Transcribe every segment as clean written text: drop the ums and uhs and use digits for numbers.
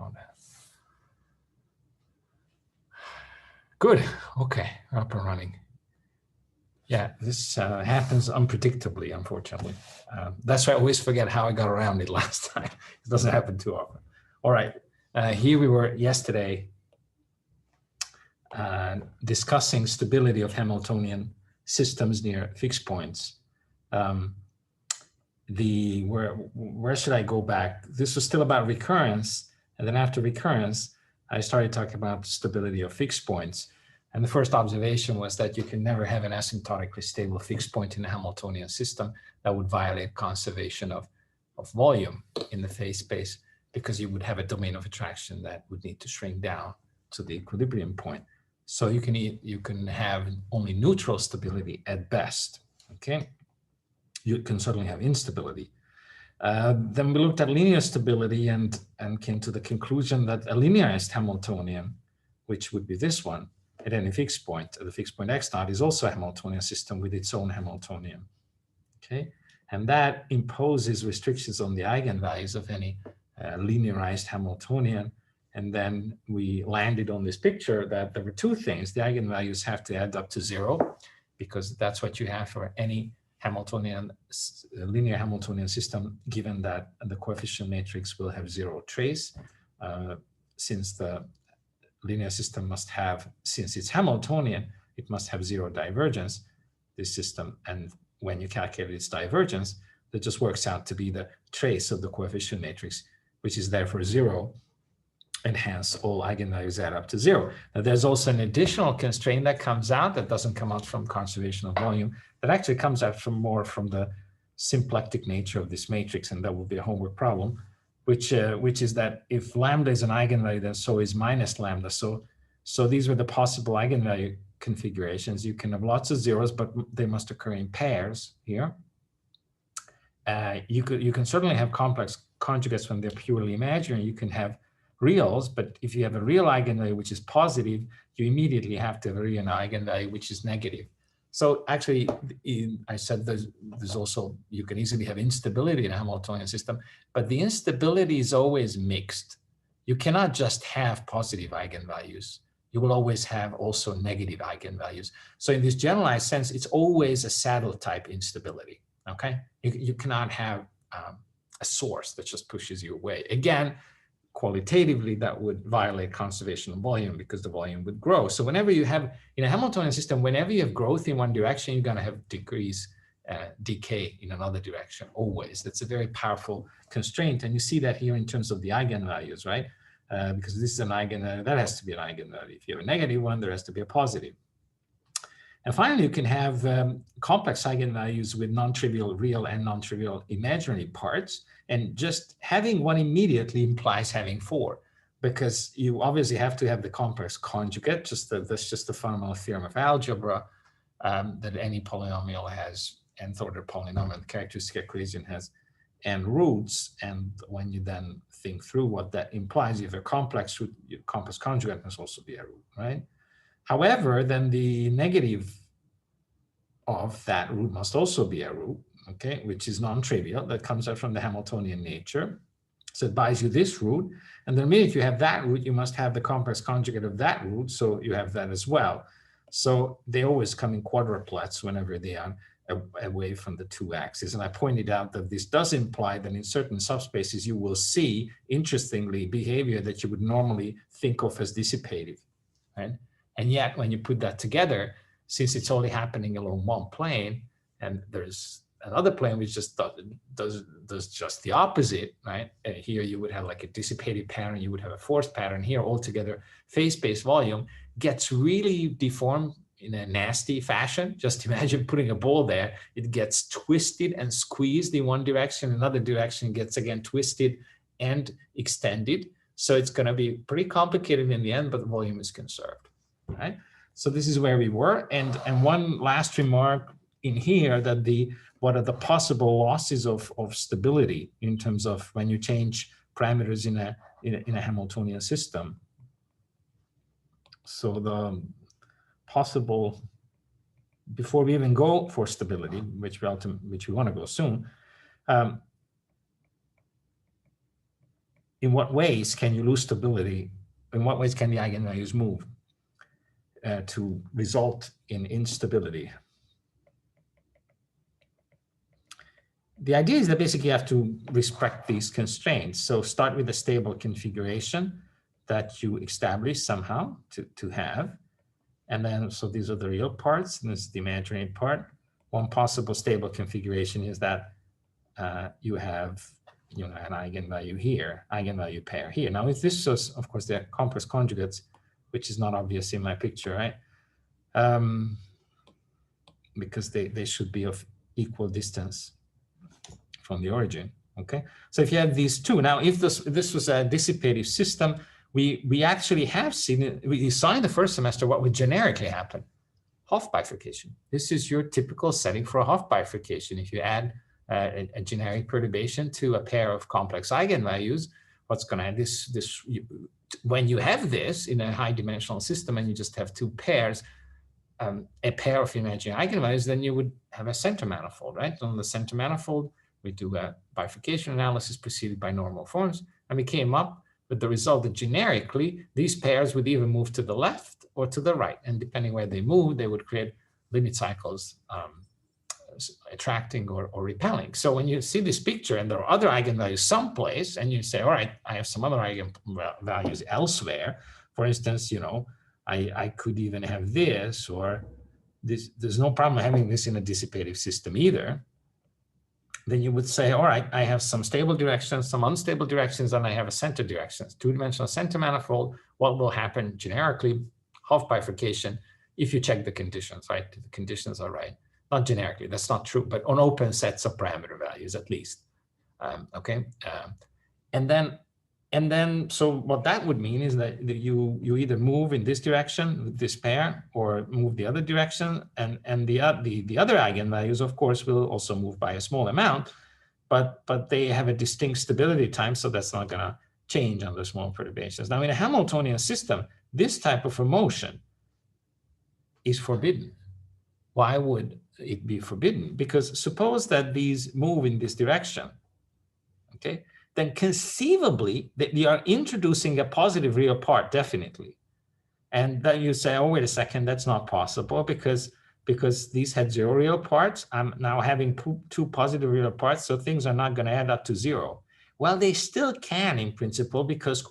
about that. Good. Okay, up and running. Yeah, this happens unpredictably, unfortunately. That's why I always forget how I got around it last time. It doesn't happen too often. All right, here we were yesterday discussing stability of Hamiltonian systems near fixed points. Where should I go back? This was still about recurrence, and then after recurrence, I started talking about stability of fixed points. And the first observation was that you can never have an asymptotically stable fixed point in a Hamiltonian system. That would violate conservation of volume in the phase space, because you would have a domain of attraction that would need to shrink down to the equilibrium point. So you can have only neutral stability at best. Okay, you can certainly have instability. Then we looked at linear stability and came to the conclusion that a linearized Hamiltonian, which would be this one, at any fixed point, the fixed point x naught, is also a Hamiltonian system with its own Hamiltonian. Okay, and that imposes restrictions on the eigenvalues of any linearized Hamiltonian. And then we landed on this picture that there were two things. The eigenvalues have to add up to 0, because that's what you have for any Hamiltonian, linear Hamiltonian system, given that the coefficient matrix will have 0 trace, since the linear system must have, since it's Hamiltonian, it must have 0 divergence, this system. And when you calculate its divergence, that just works out to be the trace of the coefficient matrix, which is therefore 0, and hence all eigenvalues add up to 0. Now there's also an additional constraint that comes out, that doesn't come out from conservation of volume, that actually comes out from the symplectic nature of this matrix, and that will be a homework problem, which is that if lambda is an eigenvalue, then so is minus lambda. So these were the possible eigenvalue configurations. You can have lots of zeros, but they must occur in pairs here. You can certainly have complex conjugates when they're purely imaginary. You can have reals, but if you have a real eigenvalue which is positive, you immediately have to have a real eigenvalue which is negative. So actually, I said there's also, you can easily have instability in a Hamiltonian system, but the instability is always mixed. You cannot just have positive eigenvalues. You will always have also negative eigenvalues. So in this generalized sense, it's always a saddle type instability, okay? You cannot have a source that just pushes you away. Again, qualitatively, that would violate conservation of volume, because the volume would grow. So whenever you have, in a Hamiltonian system, whenever you have growth in one direction, you're going to have decay in another direction, always. That's a very powerful constraint. And you see that here in terms of the eigenvalues, right? Because this is an eigenvalue, that has to be an eigenvalue. If you have a negative one, there has to be a positive. And finally, you can have complex eigenvalues with non-trivial real and non-trivial imaginary parts. And just having one immediately implies having 4, because you obviously have to have the complex conjugate. That's just the fundamental theorem of algebra, that any polynomial has nth order polynomial, the characteristic equation has n roots. And when you then think through what that implies, you have a complex root, your complex conjugate must also be a root, right? However, then the negative of that root must also be a root, okay, which is non-trivial. That comes out from the Hamiltonian nature. So it buys you this root. And the minute you have that root, you must have the complex conjugate of that root. So you have that as well. So they always come in quadruplets whenever they are away from the 2 axes. And I pointed out that this does imply that in certain subspaces, you will see, interestingly, behavior that you would normally think of as dissipative, right? And yet, when you put that together, since it's only happening along one plane, and there's another plane which just does just the opposite, right? Here you would have like a dissipative pattern, you would have a forced pattern. Here altogether, phase space volume gets really deformed in a nasty fashion. Just imagine putting a ball there. It gets twisted and squeezed in one direction, another direction gets again twisted and extended. So it's going to be pretty complicated in the end, but the volume is conserved, right? So this is where we were. And one last remark in here, that what are the possible losses of stability in terms of when you change parameters in a Hamiltonian system. So the possible, before we even go for stability, which we want to go soon, in what ways can you lose stability? In what ways can the eigenvalues move to result in instability? The idea is that basically you have to respect these constraints. So start with a stable configuration that you establish somehow to have. And then, so these are the real parts, and this is the imaginary part. One possible stable configuration is that you have, an eigenvalue here, eigenvalue pair here. Now, if this is, of course, they're complex conjugates, which is not obvious in my picture, right? Because they should be of equal distance from the origin. Okay, so if you have these two, now if this was a dissipative system, we actually have seen, we saw in the first semester what would generically happen. Hopf bifurcation. This is your typical setting for a Hopf bifurcation. If you add a generic perturbation to a pair of complex eigenvalues, what's going to happen? When you have this in a high dimensional system and you just have two pairs, a pair of imaginary eigenvalues, then you would have a center manifold, right? On the center manifold, we do a bifurcation analysis preceded by normal forms, and we came up with the result that generically these pairs would either move to the left or to the right, and depending where they move, they would create limit cycles attracting or repelling. So when you see this picture and there are other eigenvalues someplace, and you say, all right, I have some other eigenvalues elsewhere. For instance, I could even have this, or this. There's no problem having this in a dissipative system either. Then you would say, all right, I have some stable directions, some unstable directions, and I have a center directions, two-dimensional center manifold. What will happen generically? Hopf bifurcation, if you check the conditions, right? The conditions are right. Not generically, that's not true, but on open sets of parameter values at least. Okay, and then, so what that would mean is that you either move in this direction with this pair, or move the other direction, and the other eigenvalues, of course, will also move by a small amount, but they have a distinct stability time, so that's not going to change under small perturbations. Now, in a Hamiltonian system, this type of a motion is forbidden. Why would it be forbidden? Because suppose that these move in this direction, okay? Then conceivably that you are introducing a positive real part, definitely. And then you say, oh, wait a second, that's not possible because these had zero real parts. I'm now having two positive real parts, so things are not going to add up to zero. Well, they still can in principle because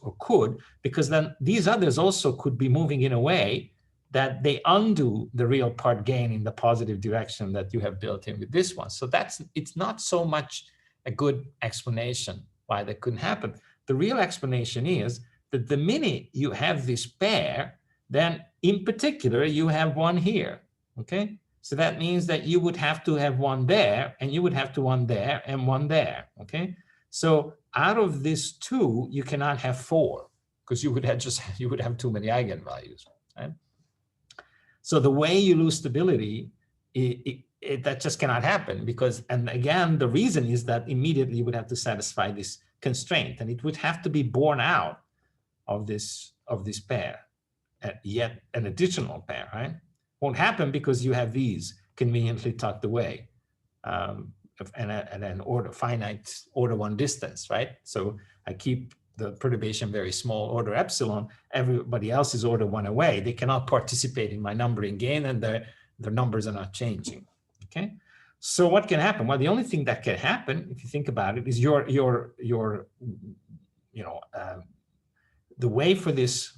then these others also could be moving in a way that they undo the real part gain in the positive direction that you have built in with this one. So it's not so much a good explanation why that couldn't happen. The real explanation is that the minute you have this pair, then in particular, you have one here, okay? So that means that you would have to have one there, and you would have to one there, and one there, okay? So out of this two, you cannot have four, because you would have too many eigenvalues, right? So the way you lose stability, that just cannot happen because, and again, the reason is that immediately you would have to satisfy this constraint, and it would have to be borne out of this pair, yet an additional pair, right? Won't happen because you have these conveniently tucked away at an finite order one distance, right? So I keep the perturbation very small, order epsilon. Everybody else is order one away. They cannot participate in my numbering gain, and their numbers are not changing. Okay, so what can happen? Well, the only thing that can happen, if you think about it, is the way for this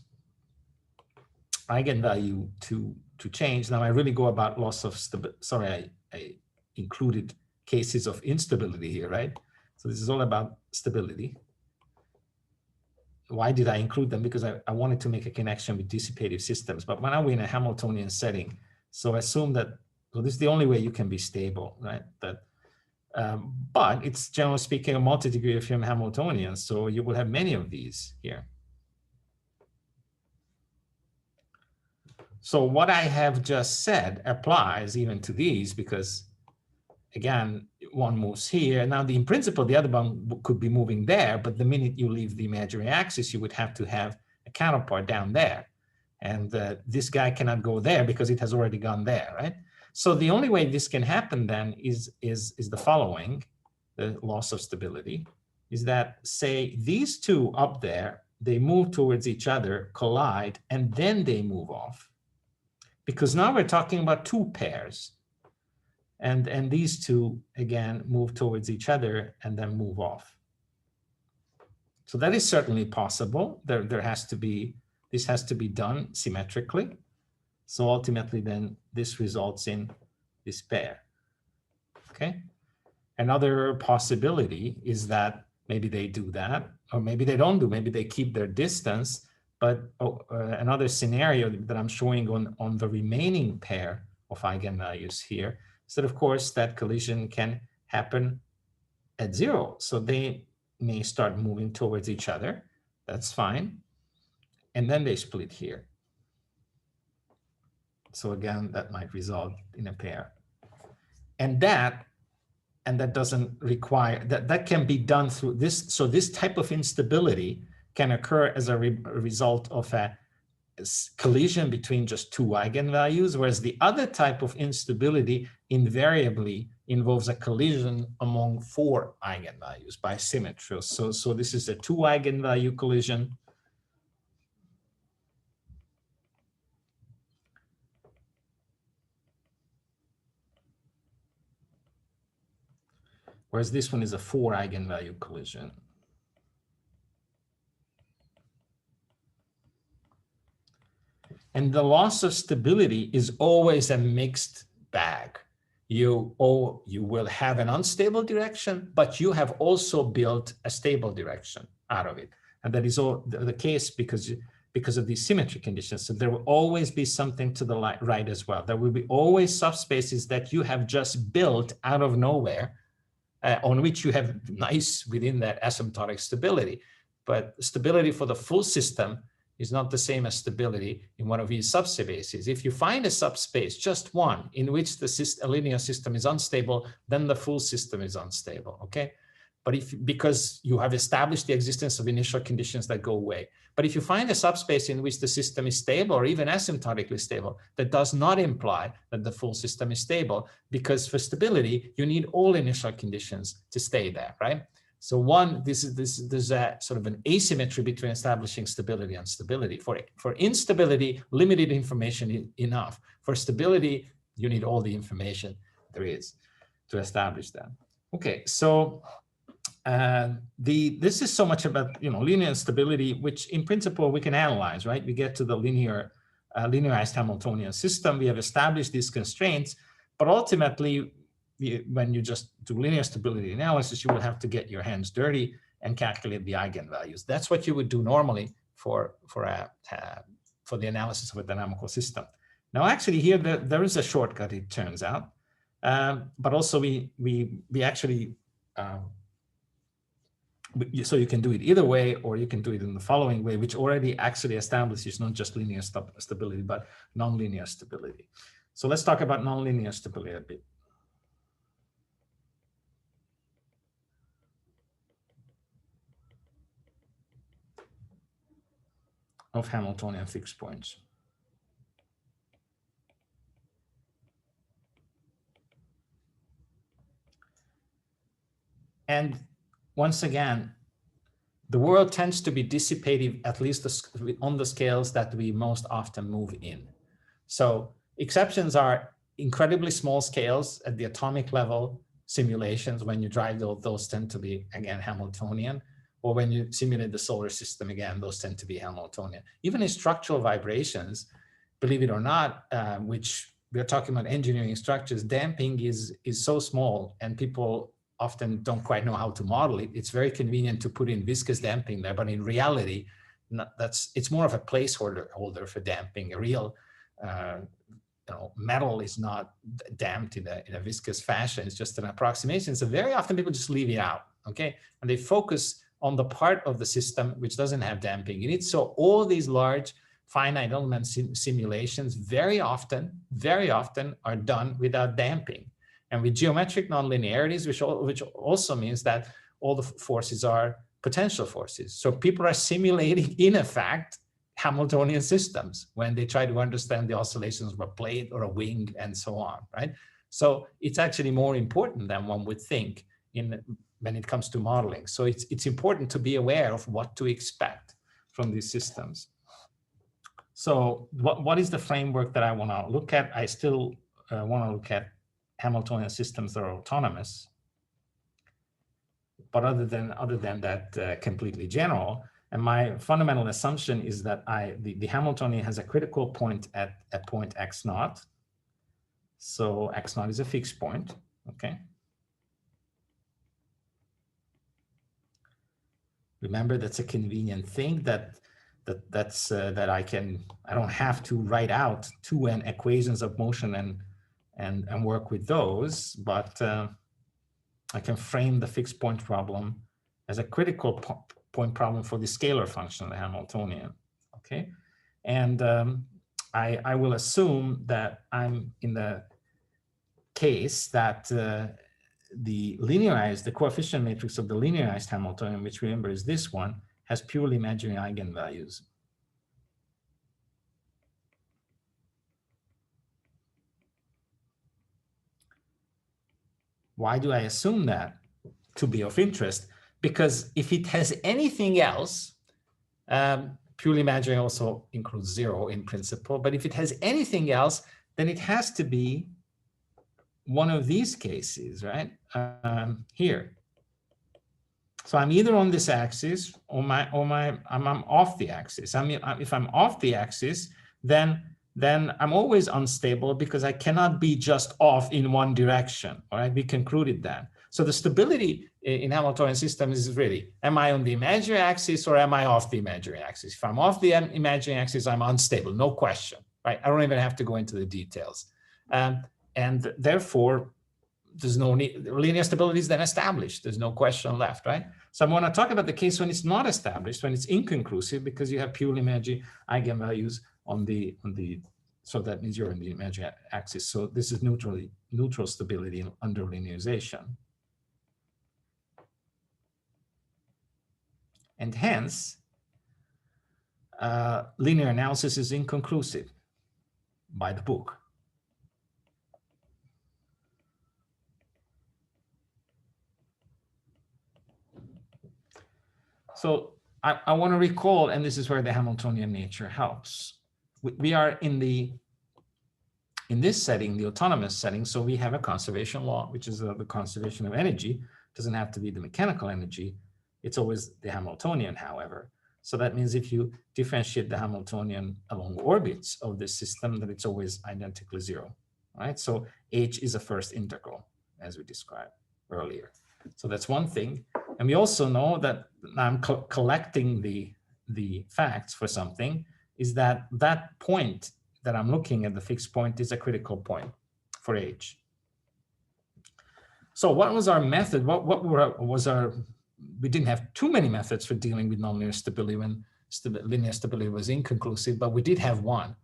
eigenvalue to change. Now I really go about loss of stability. Sorry, I included cases of instability here, right? So this is all about stability. Why did I include them? Because I wanted to make a connection with dissipative systems, but now we're in a Hamiltonian setting. So assume that, so this is the only way you can be stable, right? But it's generally speaking a multi-degree of Firm Hamiltonian, so you will have many of these here. So what I have just said applies even to these because, again, one moves here. Now, in principle, the other one could be moving there, but the minute you leave the imaginary axis, you would have to have a counterpart down there. And this guy cannot go there because it has already gone there, right? So the only way this can happen then is the following, the loss of stability. is that, say, these two up there, they move towards each other, collide, and then they move off. Because now we're talking about two pairs. And these two, again, move towards each other and then move off. So that is certainly possible. This has to be done symmetrically. So ultimately, then, this results in this pair. Okay. Another possibility is that maybe they do that, or maybe they don't do. Maybe they keep their distance. But another scenario that I'm showing on the remaining pair of eigenvalues here is that, of course, that collision can happen at 0. So they may start moving towards each other. That's fine. And then they split here. So again, that might result in a pair. And that doesn't require, that can be done through this. So this type of instability can occur as a result of a collision between just two eigenvalues, whereas the other type of instability invariably involves a collision among 4 eigenvalues by symmetry. So this is a 2 eigenvalue collision. Whereas this one is a 4 eigenvalue collision. And the loss of stability is always a mixed bag. You will have an unstable direction, but you have also built a stable direction out of it. And that is all the case because of these symmetry conditions. So there will always be something to the right as well. There will be always subspaces that you have just built out of nowhere, on which you have nice within that asymptotic stability. But stability for the full system is not the same as stability in one of these subspaces. If you find a subspace, just one, in which a linear system is unstable, then the full system is unstable, okay? But because you have established the existence of initial conditions that go away. But if you find a subspace in which the system is stable or even asymptotically stable, that does not imply that the full system is stable, because for stability, you need all initial conditions to stay there, right? So there's a sort of an asymmetry between establishing stability and stability. For instability, limited information is enough. For stability, you need all the information there is to establish that. Okay, so this is so much about linear stability, which in principle we can analyze, right? We get to the linearized Hamiltonian system. We have established these constraints, but ultimately, when you just do linear stability analysis, you will have to get your hands dirty and calculate the eigenvalues. That's what you would do normally for the analysis of a dynamical system. Now, actually, here there is a shortcut, it turns out, but also we actually so you can do it either way, or you can do it in the following way, which already actually establishes not just linear stability, but nonlinear stability. So let's talk about nonlinear stability a bit. Of Hamiltonian fixed points. And once again, the world tends to be dissipative, at least on the scales that we most often move in. So exceptions are incredibly small scales at the atomic level simulations. When you drive those tend to be, again, Hamiltonian. Or when you simulate the solar system, again, those tend to be Hamiltonian. Even in structural vibrations, believe it or not, which we're talking about engineering structures, damping is so small, and people often don't quite know how to model it. It's very convenient to put in viscous damping there, but in reality, it's more of a placeholder for damping. A real metal is not damped in a viscous fashion. It's just an approximation. So very often people just leave it out, okay? And they focus on the part of the system which doesn't have damping in it. So all these large finite element simulations very often are done without damping. And with geometric nonlinearities, which also means that all the forces are potential forces. So people are simulating, in effect, Hamiltonian systems when they try to understand the oscillations of a plate or a wing and so on, right? So it's actually more important than one would think in when it comes to modeling. So it's important to be aware of what to expect from these systems. So what is the framework that I want to look at? I still want to look at Hamiltonian systems that are autonomous. But other than that, completely general. And my fundamental assumption is that the Hamiltonian has a critical point at point x naught. So x naught is a fixed point. Okay. Remember, that's a convenient thing that I don't have to write out 2n equations of motion and work with those, but I can frame the fixed point problem as a critical point problem for the scalar function, the Hamiltonian. Okay, and I will assume that I'm in the case that the coefficient matrix of the linearized Hamiltonian, which remember is this one, has purely imaginary eigenvalues. Why do I assume that to be of interest? Because if it has anything else, purely imaginary also includes 0 in principle, but if it has anything else, then it has to be one of these cases, right? Here. So I'm either on this axis or I'm off the axis. I mean, if I'm off the axis, then I'm always unstable because I cannot be just off in one direction. All right, we concluded that. So the stability in Hamiltonian systems is really, am I on the imaginary axis or am I off the imaginary axis? If I'm off the imaginary axis, I'm unstable, no question, right? I don't even have to go into the details. And therefore, there's no need, linear stability is then established. There's no question left, right? So I want to talk about the case when it's not established, when it's inconclusive, because you have purely imaginary eigenvalues on the, so that means you're on the imaginary axis. So this is neutral stability under linearization. And hence, linear analysis is inconclusive by the book. So I want to recall, and this is where the Hamiltonian nature helps. We are in this setting, the autonomous setting, so we have a conservation law, which is the conservation of energy. It doesn't have to be the mechanical energy. It's always the Hamiltonian, however. So that means if you differentiate the Hamiltonian along orbits of this system, that it's always identically 0, right? So H is a first integral, as we described earlier. So that's one thing. And we also know that I'm collecting the facts for something, is that that point that I'm looking at, the fixed point, is a critical point for H. So what was our method? We didn't have too many methods for dealing with nonlinear stability when linear stability was inconclusive, but we did have one,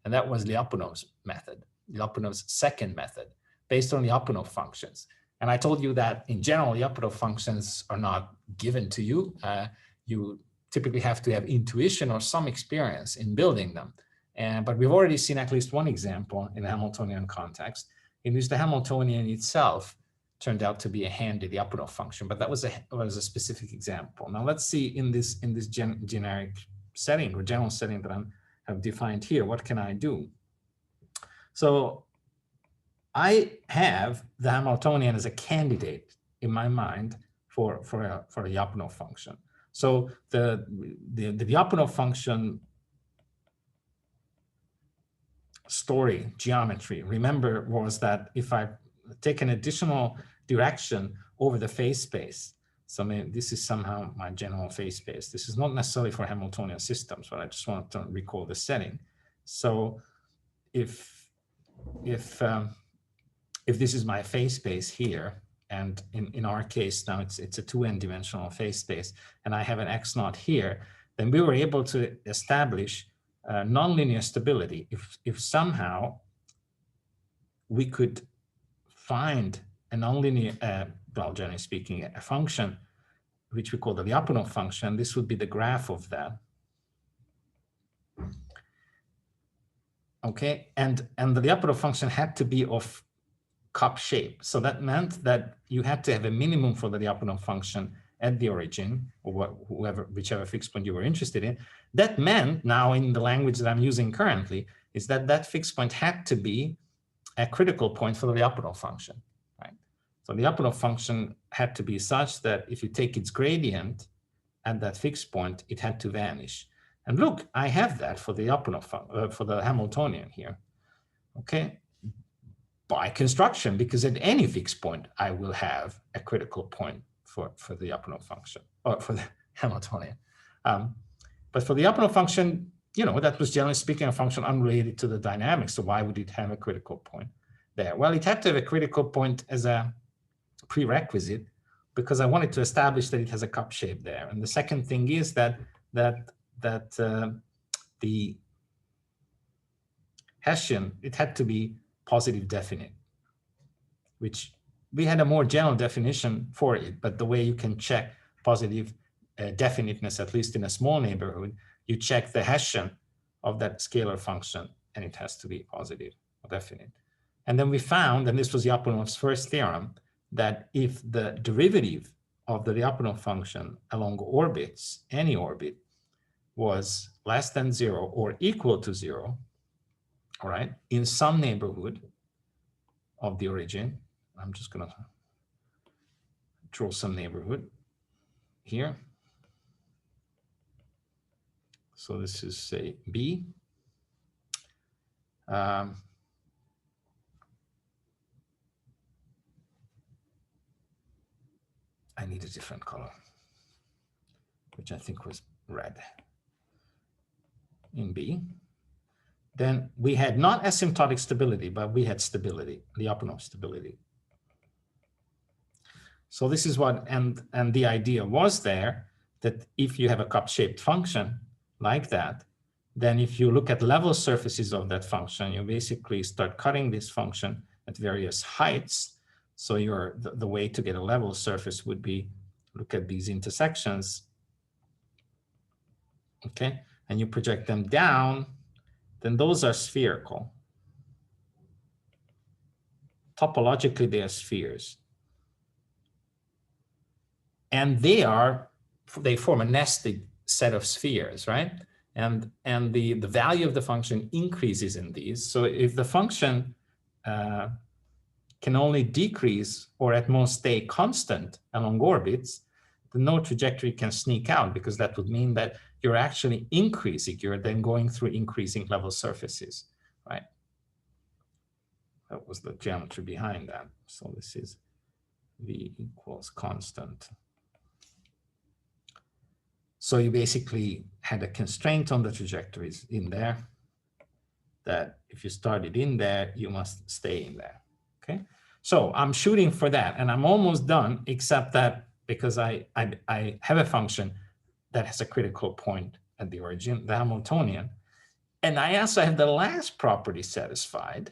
and that was Lyapunov's method, Lyapunov's second method, based on Lyapunov functions. And I told you that in general, Lyapunov functions are not given to you. You typically have to have intuition or some experience in building them. But we've already seen at least one example in the Hamiltonian context in which the Hamiltonian itself turned out to be a handy Lyapunov function, but that was a specific example. Now let's see in this generic setting or general setting that I have defined here, what can I do? So I have the Hamiltonian as a candidate in my mind for a Lyapunov function. So the Lyapunov function story, geometry, remember, was that if I take an additional direction over the phase space, so maybe this is somehow my general phase space. This is not necessarily for Hamiltonian systems, but I just want to recall the setting. So if this is my phase space here, and in our case now it's a 2n dimensional phase space, and I have an x naught here, then we were able to establish nonlinear stability if somehow we could find a nonlinear, well, generally speaking, a function which we call the Lyapunov function. This would be the graph of that. Okay, and the Lyapunov function had to be of cup shape. So that meant that you had to have a minimum for the Lyapunov function at the origin, or whichever fixed point you were interested in. That meant, now in the language that I'm using currently, is that that fixed point had to be a critical point for the Lyapunov function, right? So the Lyapunov function had to be such that if you take its gradient at that fixed point, it had to vanish. And look, I have that for the Lyapunov for the Hamiltonian here, okay? By construction, because at any fixed point, I will have a critical point for the Lyapunov function, or for the Hamiltonian. But for the Lyapunov function, you know, that was generally speaking a function unrelated to the dynamics. So why would it have a critical point there? Well, it had to have a critical point as a prerequisite because I wanted to establish that it has a cup shape there. And the second thing is that the Hessian, it had to be positive definite, which we had a more general definition for it, but the way you can check positive definiteness, at least in a small neighborhood, you check the Hessian of that scalar function, and it has to be positive or definite. And then we found, and this was Lyapunov's first theorem, that if the derivative of the Lyapunov function along orbits, any orbit, was less than 0 or equal to 0, all right, in some neighborhood of the origin, I'm just going to draw some neighborhood here. So this is, say, B. I need a different color, which I think was red. In B, then we had not asymptotic stability, but we had stability, Lyapunov stability. So this is what, and the idea was there that if you have a cup-shaped function like that, then if you look at level surfaces of that function, you basically start cutting this function at various heights. So the way to get a level surface would be look at these intersections, okay? And you project them down, then those are spherical. Topologically, they are spheres. And they form a nested set of spheres, right? And the value of the function increases in these. So if the function can only decrease or at most stay constant along orbits, the node trajectory can sneak out, because that would mean that you're actually increasing, you're then going through increasing level surfaces, right? That was the geometry behind that. So this is V equals constant. So you basically had a constraint on the trajectories in there that if you started in there, you must stay in there, okay? So I'm shooting for that, and I'm almost done, except that because I have a function that has a critical point at the origin, the Hamiltonian, and I also have the last property satisfied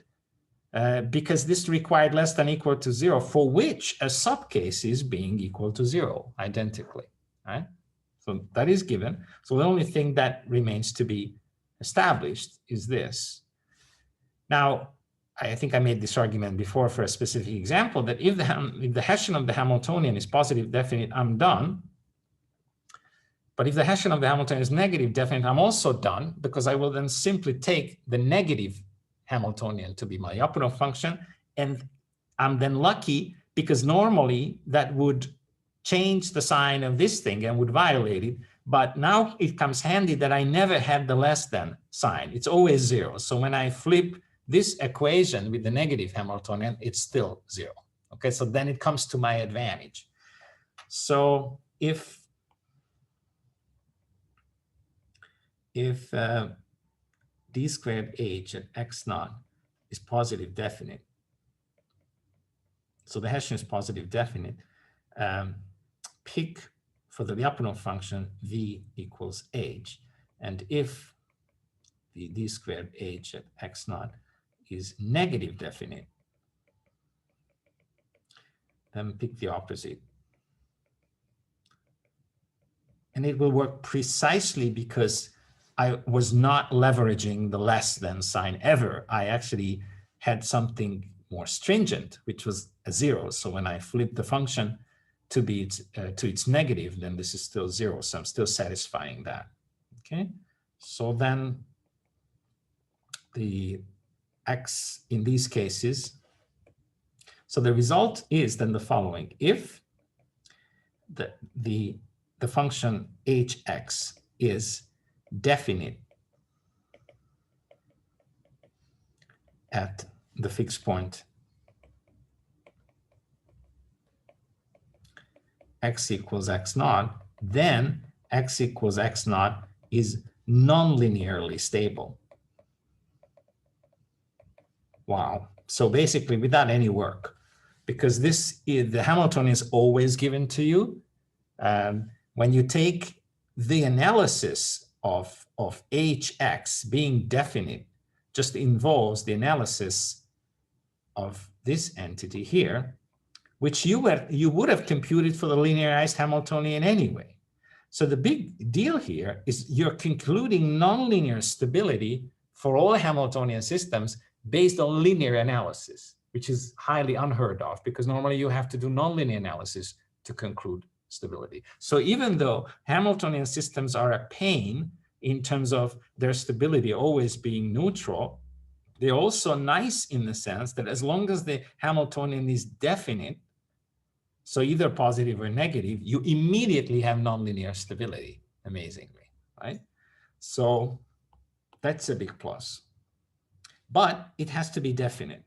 because this required less than equal to 0, for which a subcase is being equal to 0 identically, right? So that is given. So the only thing that remains to be established is this. Now, I think I made this argument before for a specific example, that if the Hessian of the Hamiltonian is positive definite, I'm done. But if the Hessian of the Hamiltonian is negative definite, I'm also done, because I will then simply take the negative Hamiltonian to be my Lyapunov function. And I'm then lucky, because normally that would change the sign of this thing and would violate it. But now it comes handy that I never had the less than sign. It's always 0. So when I flip this equation with the negative Hamiltonian, it's still 0. Okay, so then it comes to my advantage. So if d squared h at x naught is positive definite, so the Hessian is positive definite, pick for the Lyapunov function v equals h. And if the d squared h at x naught is negative definite, then pick the opposite. And it will work precisely because I was not leveraging the less than sign ever. I actually had something more stringent, which was a 0. So when I flip the function to be to its negative, then this is still 0. So I'm still satisfying that. Okay. So then the x in these cases, so the result is then the following: if the function hx is definite at the fixed point x equals x naught, then x equals x naught is non-linearly stable. Wow. So basically without any work, because this is, the Hamiltonian is always given to you. When you take the analysis of hx being definite, just involves the analysis of this entity here, which you would have computed for the linearized Hamiltonian anyway. So the big deal here is you're concluding nonlinear stability for all Hamiltonian systems based on linear analysis, which is highly unheard of, because normally you have to do nonlinear analysis to conclude stability. So even though Hamiltonian systems are a pain in terms of their stability always being neutral, they're also nice in the sense that as long as the Hamiltonian is definite, so either positive or negative, you immediately have nonlinear stability, amazingly, right? So that's a big plus. But it has to be definite.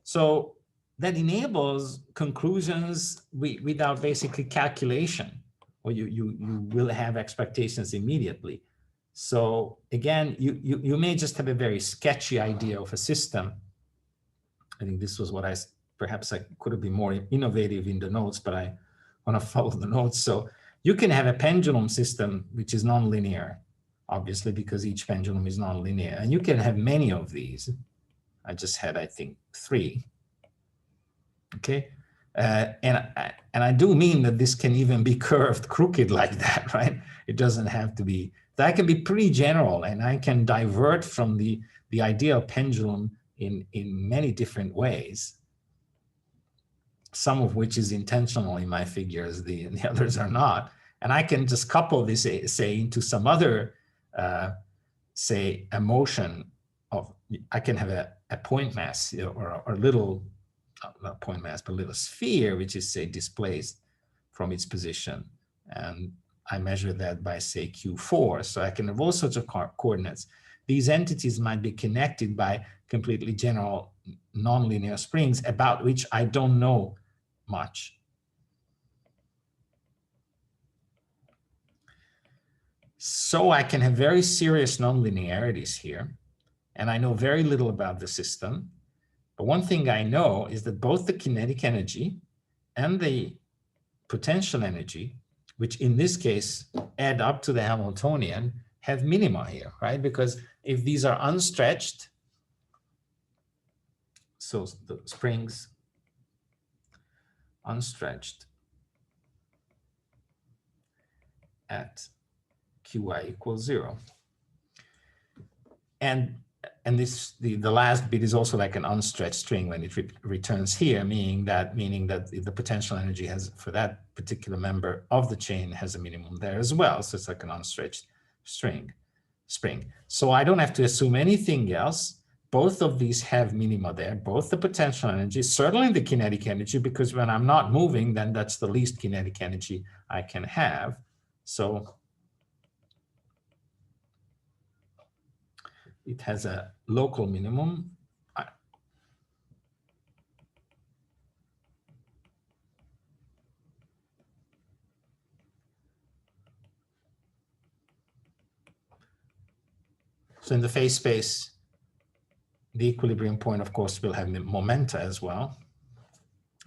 So that enables conclusions without basically calculation, or you will have expectations immediately. So again, you may just have a very sketchy idea of a system. I think this was what perhaps I could have been more innovative in the notes, but I want to follow the notes. So you can have a pendulum system which is nonlinear, obviously, because each pendulum is nonlinear, and you can have many of these. I just had, I think, 3. Okay, and I do mean that this can even be curved crooked like that, right? It doesn't have to be. That can be pretty general, and I can divert from the ideal pendulum in many different ways, some of which is intentional in my figures, the others are not. And I can just couple this, say, into some other, say, a motion of, I can have a point mass, or a little, not point mass, but a little sphere, which is, say, displaced from its position. And I measure that by, say, Q4. So I can have all sorts of coordinates. These entities might be connected by completely general nonlinear springs about which I don't know much. So I can have very serious nonlinearities here, and I know very little about the system. But one thing I know is that both the kinetic energy and the potential energy, which in this case add up to the Hamiltonian, have minima here, right? Because if these are unstretched, so the springs unstretched at Qi equals 0. And this, the last bit is also like an unstretched string when it returns here, meaning that the potential energy has, for that particular member of the chain, has a minimum there as well. So it's like an unstretched spring. So I don't have to assume anything else. Both of these have minima there, both the potential energy, certainly the kinetic energy, because when I'm not moving, then that's the least kinetic energy I can have. So it has a local minimum. So in the phase space, the equilibrium point, of course, will have momenta as well.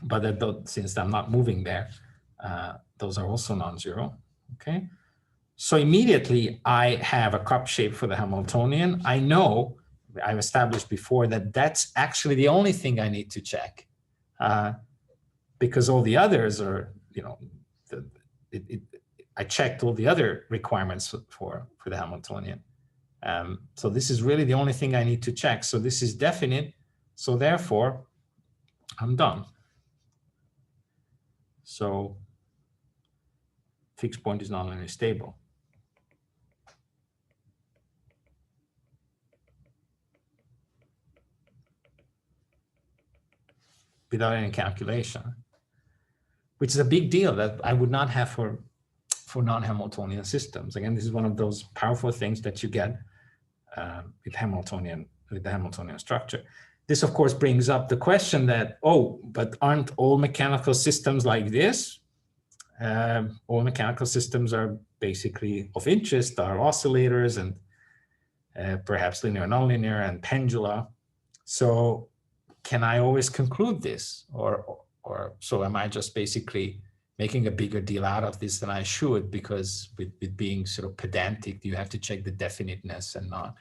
But since I'm not moving there, those are also non-zero, okay? So immediately I have a cup shape for the Hamiltonian. I know, I've established before, that that's actually the only thing I need to check, because all the others are, I checked all the other requirements for the Hamiltonian. So this is really the only thing I need to check. So this is definite. So therefore, I'm done. So fixed point is nonlinearly stable. Without any calculation, which is a big deal that I would not have for non-Hamiltonian systems. Again, this is one of those powerful things that you get with the Hamiltonian structure. This, of course, brings up the question that, oh, but aren't all mechanical systems like this? All mechanical systems are basically of interest, are oscillators and perhaps linear, nonlinear, and pendula. So can I always conclude this? Or so am I just basically making a bigger deal out of this than I should, because with being sort of pedantic, you have to check the definiteness and not.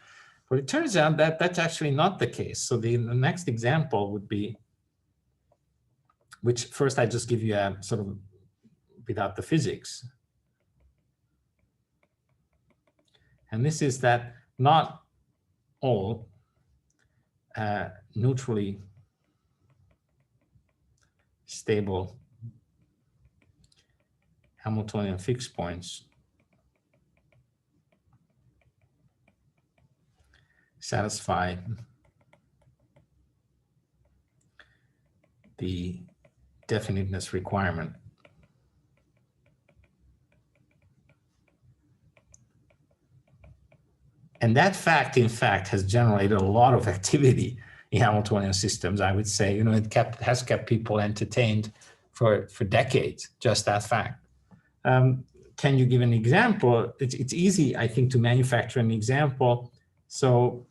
But it turns out that that's actually not the case. So the next example would be, which first I just give you a sort of without the physics. And this is that not all neutrally stable Hamiltonian fixed points satisfy the definiteness requirement. And that fact, in fact, has generated a lot of activity in Hamiltonian systems. I would say, you know, it has kept people entertained for decades, just that fact. Can you give an example? It's easy, I think, to manufacture an example. So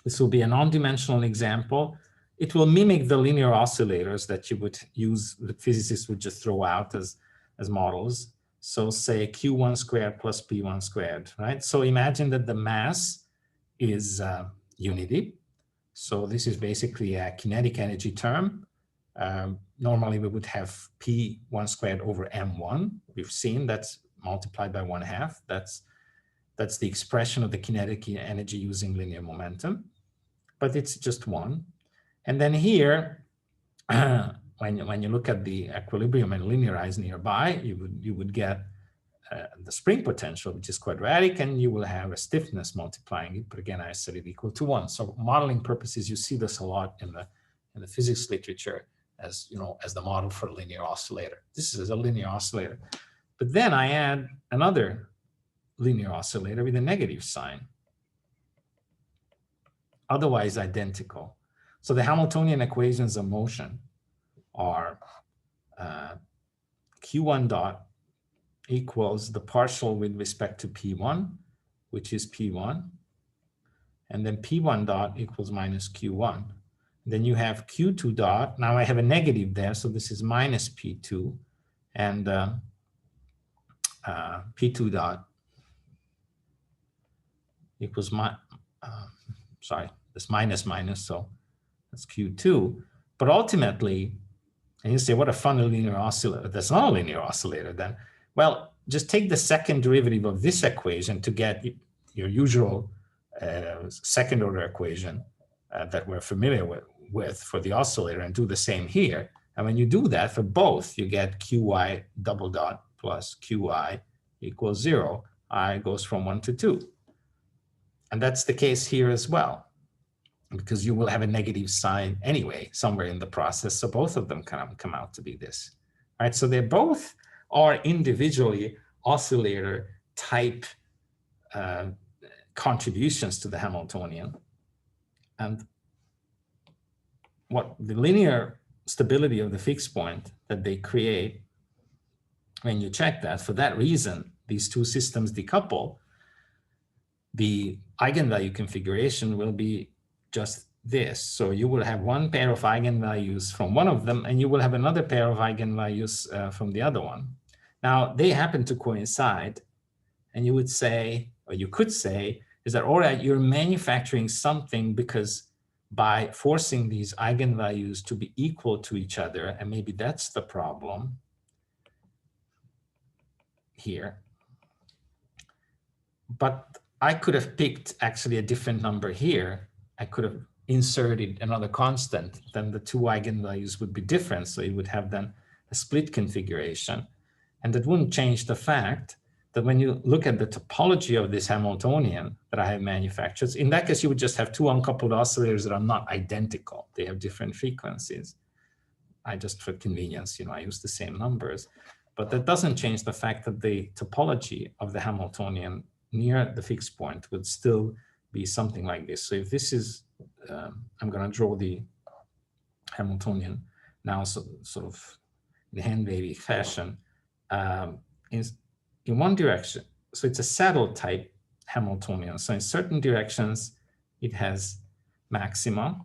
this will be a non-dimensional example. It will mimic the linear oscillators that you would use, the physicists would just throw out as models. So say Q1 squared plus P1 squared, right? So imagine that the mass is unity. So this is basically a kinetic energy term. Normally we would have P1 squared over M1. We've seen that's multiplied by 1/2. That's the expression of the kinetic energy using linear momentum, but it's just one. And then here, when you look at the equilibrium and linearize nearby, you would get the spring potential, which is quadratic, and you will have a stiffness multiplying it. But again, I set it equal to 1. So modeling purposes, you see this a lot in the physics literature as, you know, as the model for a linear oscillator. This is a linear oscillator. But then I add another linear oscillator with a negative sign, otherwise identical. So the Hamiltonian equations of motion are Q1 dot equals the partial with respect to P1, which is P1, and then P1 dot equals minus Q1. Then you have Q2 dot. Now I have a negative there, so this is minus P2, and P2 dot equals this minus, so that's Q2. But ultimately, and you say, what a fun linear oscillator. That's not a linear oscillator then. Well, just take the second derivative of this equation to get your usual second order equation that we're familiar with for the oscillator, and do the same here. And when you do that for both, you get Qy double dot plus Qy equals 0. I goes from 1 to 2. And that's the case here as well, because you will have a negative sign anyway somewhere in the process. So both of them come out to be this. All right, so they both are individually oscillator type contributions to the Hamiltonian. And what the linear stability of the fixed point that they create, when you check that, for that reason, these two systems decouple, the eigenvalue configuration will be just this. So you will have one pair of eigenvalues from one of them, and you will have another pair of eigenvalues from the other one. Now, they happen to coincide, and you would say, or you could say, is that, all right, you're manufacturing something because by forcing these eigenvalues to be equal to each other, and maybe that's the problem here. But I could have picked actually a different number here. I could have inserted another constant, then the two eigenvalues would be different. So you would have then a split configuration. And that wouldn't change the fact that when you look at the topology of this Hamiltonian that I have manufactured, in that case, you would just have two uncoupled oscillators that are not identical. They have different frequencies. I just, for convenience, I use the same numbers. But that doesn't change the fact that the topology of the Hamiltonian near the fixed point would still be something like this. So if this is, I'm going to draw the Hamiltonian now sort of in hand-wavy fashion in one direction. So it's a saddle type Hamiltonian. So in certain directions, it has maxima,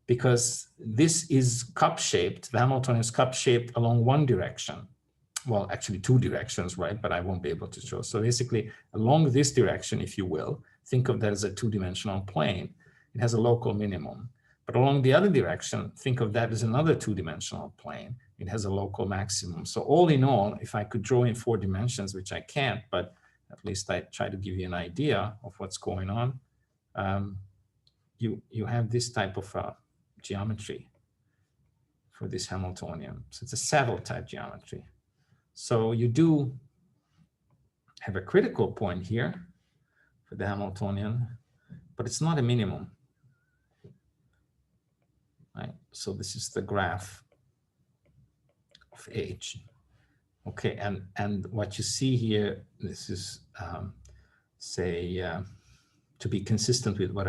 because this is cup-shaped. The Hamiltonian is cup-shaped along one direction. Well, actually two directions, right? But I won't be able to show. So basically, along this direction, if you will, think of that as a two-dimensional plane. It has a local minimum. But along the other direction, think of that as another two-dimensional plane. It has a local maximum. So all in all, if I could draw in 4 dimensions, which I can't, but at least I try to give you an idea of what's going on, you have this type of geometry for this Hamiltonian. So it's a saddle type geometry. So you do have a critical point here for the Hamiltonian, but it's not a minimum. Right? So this is the graph of H. Okay, and what you see here, this is, to be consistent with what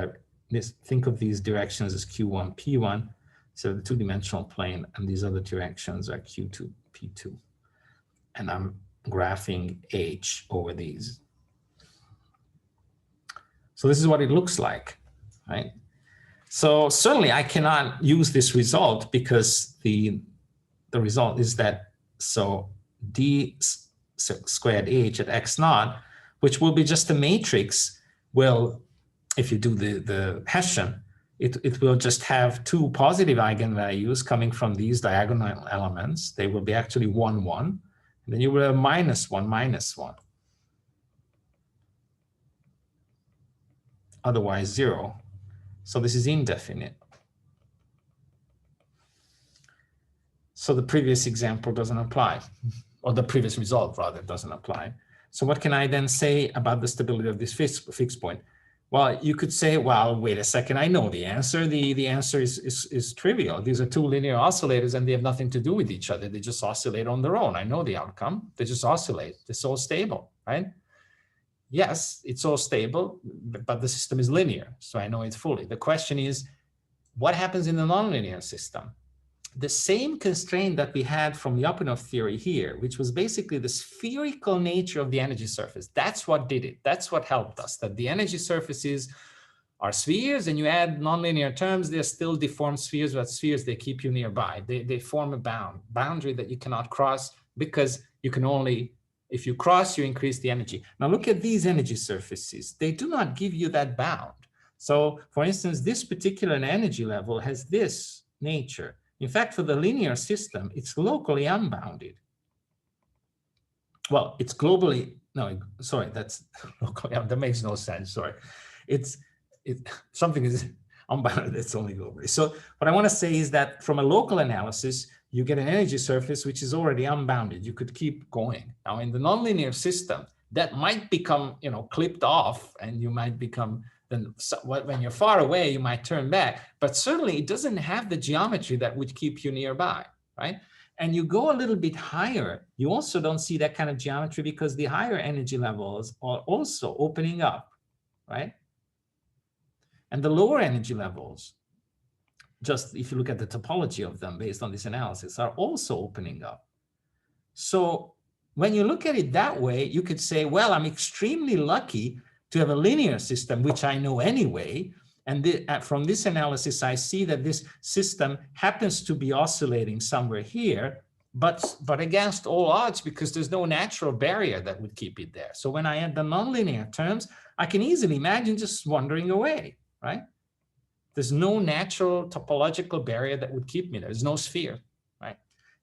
think of these directions as Q1, P1, so the two-dimensional plane, and these other directions are Q2, P2. And I'm graphing H over these. So this is what it looks like, right? So certainly I cannot use this result because the result is that, so d squared h at x naught, which will be just a matrix, will, if you do the Hessian, it will just have two positive eigenvalues coming from these diagonal elements. They will be actually 1, 1. And then you will have -1, -1. Otherwise 0. So this is indefinite. So the previous example doesn't apply, or the previous result rather doesn't apply. So what can I then say about the stability of this fixed point? Well, you could say, well, wait a second, I know the answer. The answer is trivial. These are two linear oscillators and they have nothing to do with each other. They just oscillate on their own. I know the outcome. They just oscillate. It's all stable, right? Yes, it's all stable, but the system is linear, so I know it fully. The question is, what happens in the nonlinear system? The same constraint that we had from the Lyapunov theory here, which was basically the spherical nature of the energy surface. That's what did it. That's what helped us, that the energy surfaces are spheres, and you add nonlinear terms, they're still deformed spheres, but spheres, they keep you nearby. They form a boundary that you cannot cross, because you can only, if you cross, you increase the energy. Now look at these energy surfaces. They do not give you that bound. So for instance, this particular energy level has this nature. In fact, for the linear system, it's locally unbounded. Well, it's globally, no, sorry, that's locally, that makes no sense, sorry. Something is unbounded, it's only globally. So what I want to say is that from a local analysis, you get an energy surface which is already unbounded. You could keep going. Now in the nonlinear system, that might become, clipped off, and you might become, then when you're far away, you might turn back, but certainly it doesn't have the geometry that would keep you nearby, right? And you go a little bit higher, you also don't see that kind of geometry because the higher energy levels are also opening up, right? And the lower energy levels, just if you look at the topology of them based on this analysis, are also opening up. So when you look at it that way, you could say, well, I'm extremely lucky to have a linear system, which I know anyway. And from this analysis, I see that this system happens to be oscillating somewhere here, but against all odds, because there's no natural barrier that would keep it there. So when I add the nonlinear terms, I can easily imagine just wandering away, right? There's no natural topological barrier that would keep me there. There's no sphere, right?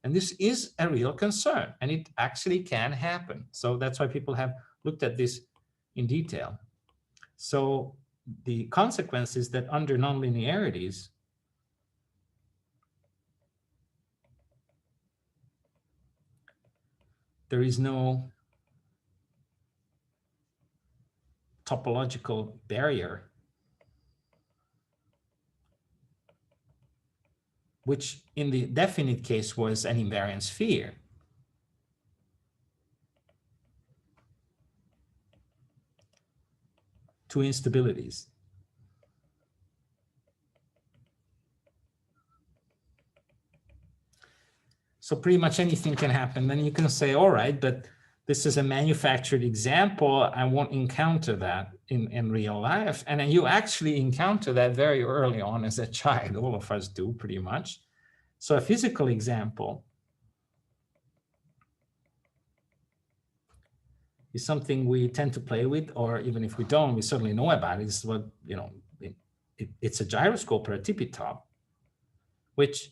And this is a real concern, and it actually can happen. So that's why people have looked at this in detail. So the consequence is that under nonlinearities, there is no topological barrier which in the definite case was an invariant sphere. Two instabilities. So pretty much anything can happen. Then you can say, all right, but this is a manufactured example. I won't encounter that in real life. And then you actually encounter that very early on as a child. All of us do pretty much. So a physical example is something we tend to play with, or even if we don't, we certainly know about it. It's what, you know, it's a gyroscope or a Tippe-Top, which,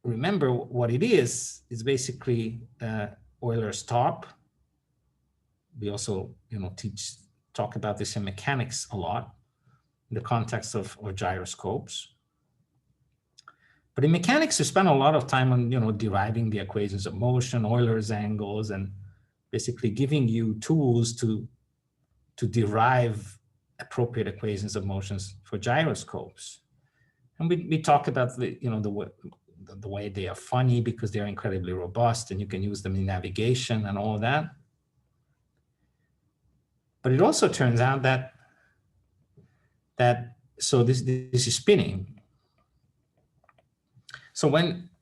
remember what it is basically Euler's top. We also, you know, talk about this in mechanics a lot in the context of gyroscopes. But in mechanics, we spend a lot of time on, you know, deriving the equations of motion, Euler's angles, and basically giving you tools to derive appropriate equations of motions for gyroscopes. And we talk about the, you know, the way they are funny because they're incredibly robust and you can use them in navigation and all that. But it also turns out that so this is spinning. So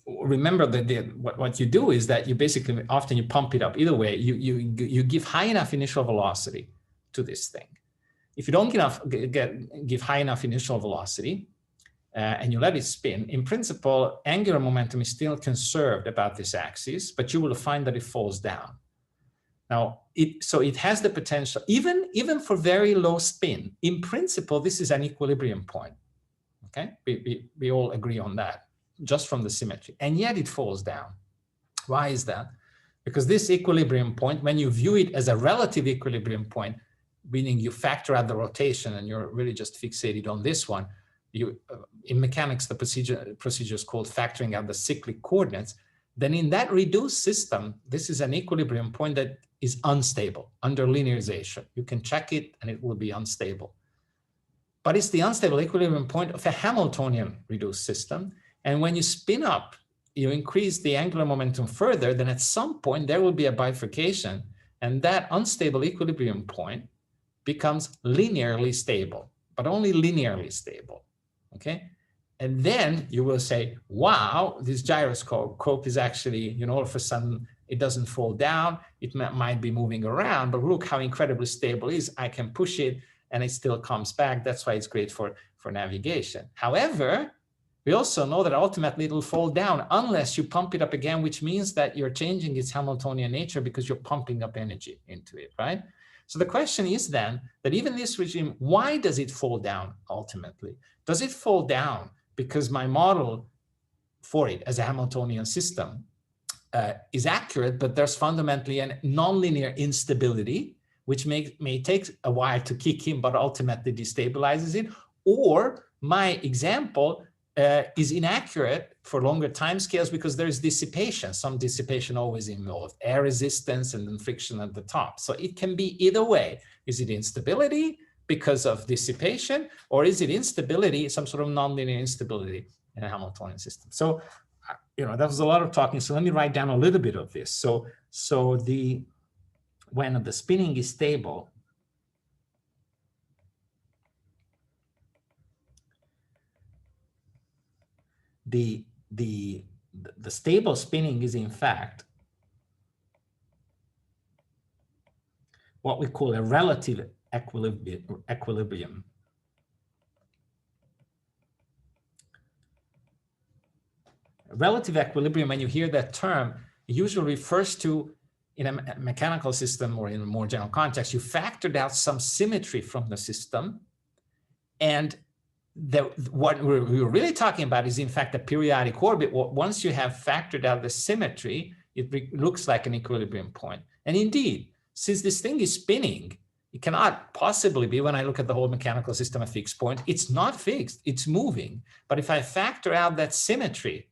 remember that what you do is that you basically often you pump it up. Either way, you give high enough initial velocity to this thing. If you don't give high enough initial velocity, and you let it spin, in principle, angular momentum is still conserved about this axis, but you will find that it falls down. Now, so it has the potential, even for very low spin, in principle, this is an equilibrium point, okay? We all agree on that, just from the symmetry, and yet it falls down. Why is that? Because this equilibrium point, when you view it as a relative equilibrium point, meaning you factor out the rotation and you're really just fixated on this one, in mechanics, the procedure is called factoring out the cyclic coordinates. Then in that reduced system, this is an equilibrium point that is unstable under linearization. You can check it and it will be unstable. But it's the unstable equilibrium point of a Hamiltonian reduced system. And when you spin up, you increase the angular momentum further, then at some point there will be a bifurcation, and that unstable equilibrium point becomes linearly stable, but only linearly stable. Okay, and then you will say, wow, this gyroscope is actually, you know, all of a sudden it doesn't fall down. It might be moving around, but look how incredibly stable it is. I can push it and it still comes back. That's why it's great for navigation. However, we also know that ultimately it will fall down unless you pump it up again, which means that you're changing its Hamiltonian nature because you're pumping up energy into it, right? So the question is then that even this regime, why does it fall down ultimately? Does it fall down because my model for it as a Hamiltonian system is accurate, but there's fundamentally a nonlinear instability, which may take a while to kick in, but ultimately destabilizes it? Or my example is inaccurate for longer timescales because there's dissipation, some dissipation always involved, air resistance and then friction at the top. So it can be either way. Is it instability because of dissipation, or is it instability, some sort of nonlinear instability in a Hamiltonian system? So, you know, that was a lot of talking. So let me write down a little bit of this. So when the spinning is stable, the stable spinning is in fact what we call a relative equilibrium. Relative equilibrium, when you hear that term, it usually refers to, in a mechanical system or in a more general context, you factored out some symmetry from the system, and what we're really talking about is in fact a periodic orbit. Once you have factored out the symmetry, it looks like an equilibrium point. And indeed, since this thing is spinning, It cannot possibly be, when I look at the whole mechanical system, a fixed point. It's not fixed, it's moving. But if I factor out that symmetry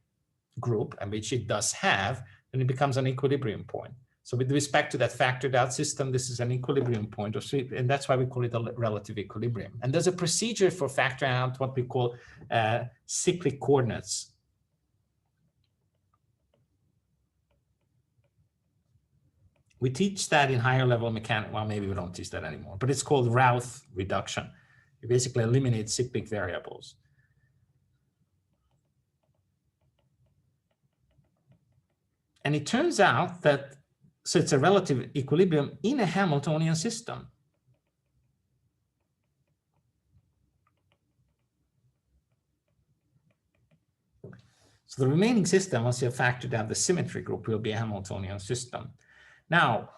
group, and which it does have, then it becomes an equilibrium point. So with respect to that factored out system, this is an equilibrium point, and that's why we call it a relative equilibrium. And there's a procedure for factoring out what we call cyclic coordinates. We teach that in higher level mechanics. Well, maybe we don't teach that anymore, but it's called Routh reduction. You basically eliminate cyclic variables. And it turns out that, so it's a relative equilibrium in a Hamiltonian system. So the remaining system, once you have factored out the symmetry group, will be a Hamiltonian system. Now,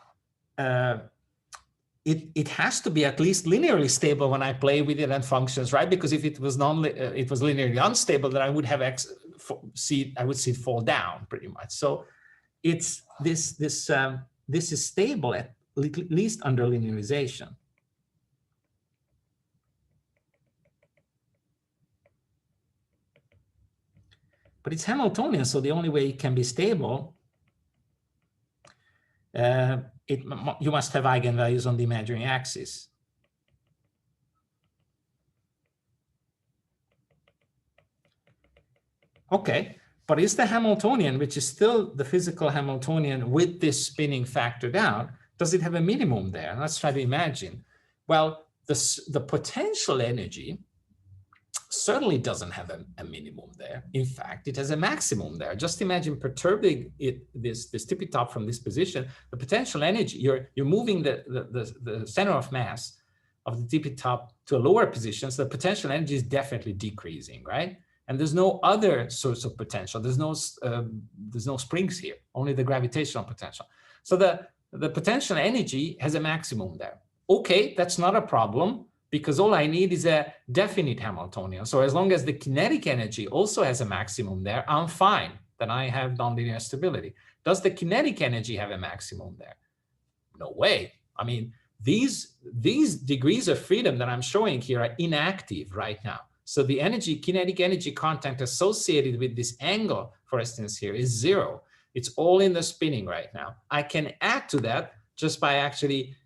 it has to be at least linearly stable when I play with it and functions, right? Because if it was linearly unstable, then I would have I would see it fall down pretty much. So it's this is stable at least under linearization. But it's Hamiltonian, so the only way it can be stable, you must have eigenvalues on the imaginary axis. Okay, but is the Hamiltonian, which is still the physical Hamiltonian with this spinning factored out, does it have a minimum there? Let's try to imagine. Well, the potential energy certainly doesn't have a minimum there. In fact, it has a maximum there. Just imagine perturbing this Tippe-Top from this position. The potential energy, you're moving the center of mass of the Tippe-Top to a lower position, so the potential energy is definitely decreasing, right? And there's no other source of potential. There's no springs here, only the gravitational potential. So the potential energy has a maximum there. Okay, that's not a problem, because all I need is a definite Hamiltonian. So as long as the kinetic energy also has a maximum there, I'm fine. Then I have nonlinear stability. Does the kinetic energy have a maximum there? No way. I mean, these degrees of freedom that I'm showing here are inactive right now. So the kinetic energy content associated with this angle, for instance, here is 0. It's all in the spinning right now. I can add to that just by actually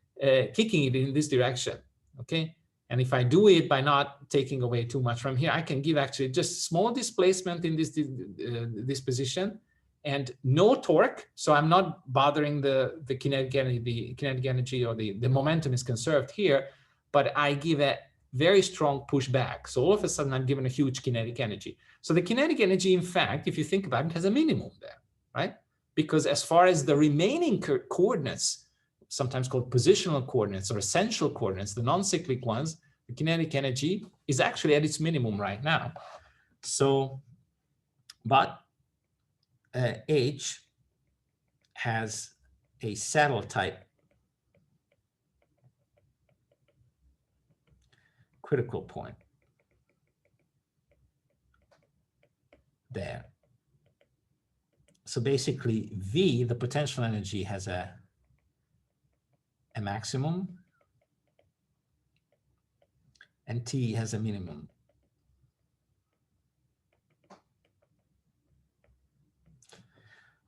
kicking it in this direction, okay? And if I do it by not taking away too much from here, I can give actually just small displacement in this position and no torque. So I'm not bothering the kinetic energy or the momentum is conserved here, but I give a very strong pushback. So all of a sudden I'm given a huge kinetic energy. So the kinetic energy, in fact, if you think about it, has a minimum there, right? Because as far as the remaining coordinates, sometimes called positional coordinates or essential coordinates, the non-cyclic ones, the kinetic energy is actually at its minimum right now. So, but H has a saddle type critical point there. So basically V, the potential energy, has a maximum, and T has a minimum.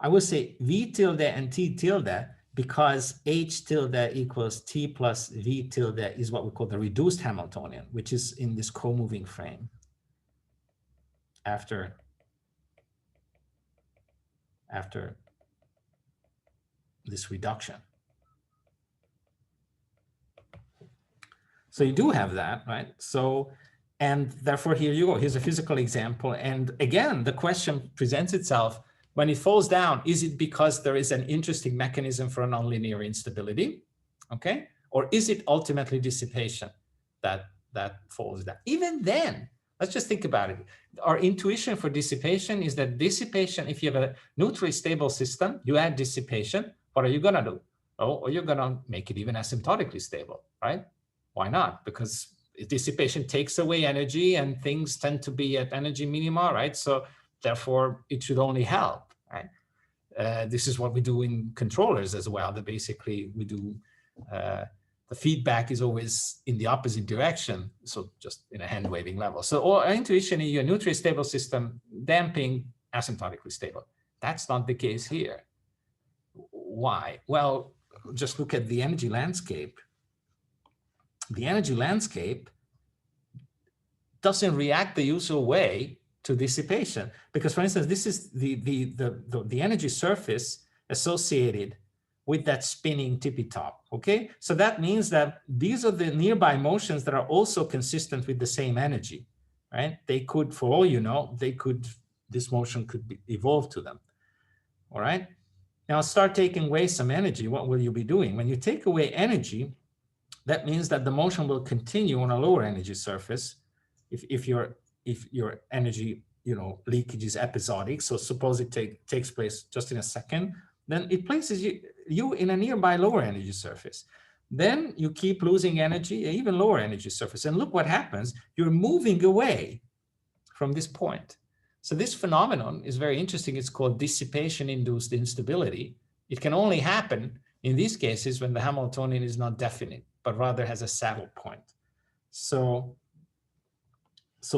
I would say V tilde and T tilde, because H tilde equals T plus V tilde is what we call the reduced Hamiltonian, which is in this co-moving frame after this reduction. So you do have that, right? So, and therefore here you go, here's a physical example. And again, the question presents itself, when it falls down, is it because there is an interesting mechanism for a nonlinear instability, okay? Or is it ultimately dissipation that falls down? Even then, let's just think about it. Our intuition for dissipation is that dissipation, if you have a neutrally stable system, you add dissipation, what are you gonna do? Oh, you're gonna make it even asymptotically stable, right? Why not? Because dissipation takes away energy and things tend to be at energy minima, right? So therefore it should only help, right? This is what we do in controllers as well, that basically we do the feedback is always in the opposite direction, so just in a hand waving level. So our intuition in your neutrally stable system, damping asymptotically stable. That's not the case here. Why? Well, just look at the energy landscape. The energy landscape doesn't react the usual way to dissipation, because, for instance, this is the energy surface associated with that spinning tippy-top, okay? So that means that these are the nearby motions that are also consistent with the same energy, right? They could, for all you know, this motion could evolve to them, all right? Now start taking away some energy. What will you be doing? When you take away energy, that means that the motion will continue on a lower energy surface if your energy, leakage is episodic. So suppose it takes place just in a second, then it places you in a nearby lower energy surface. Then you keep losing energy, even lower energy surface. And look what happens. You're moving away from this point. So this phenomenon is very interesting. It's called dissipation-induced instability. It can only happen in these cases when the Hamiltonian is not definite, but rather has a saddle point. So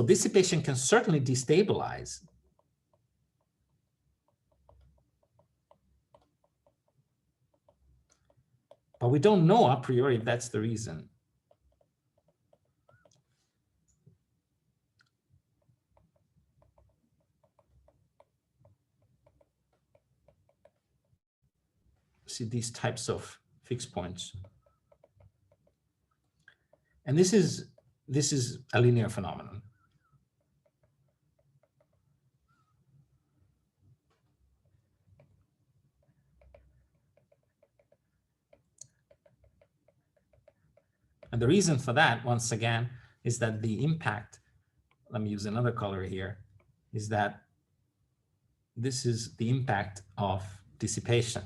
dissipation can certainly destabilize. But we don't know a priori if that's the reason. See these types of fixed points. And this is a linear phenomenon. And the reason for that, once again, is that the impact, let me use another color here, is that this is the impact of dissipation.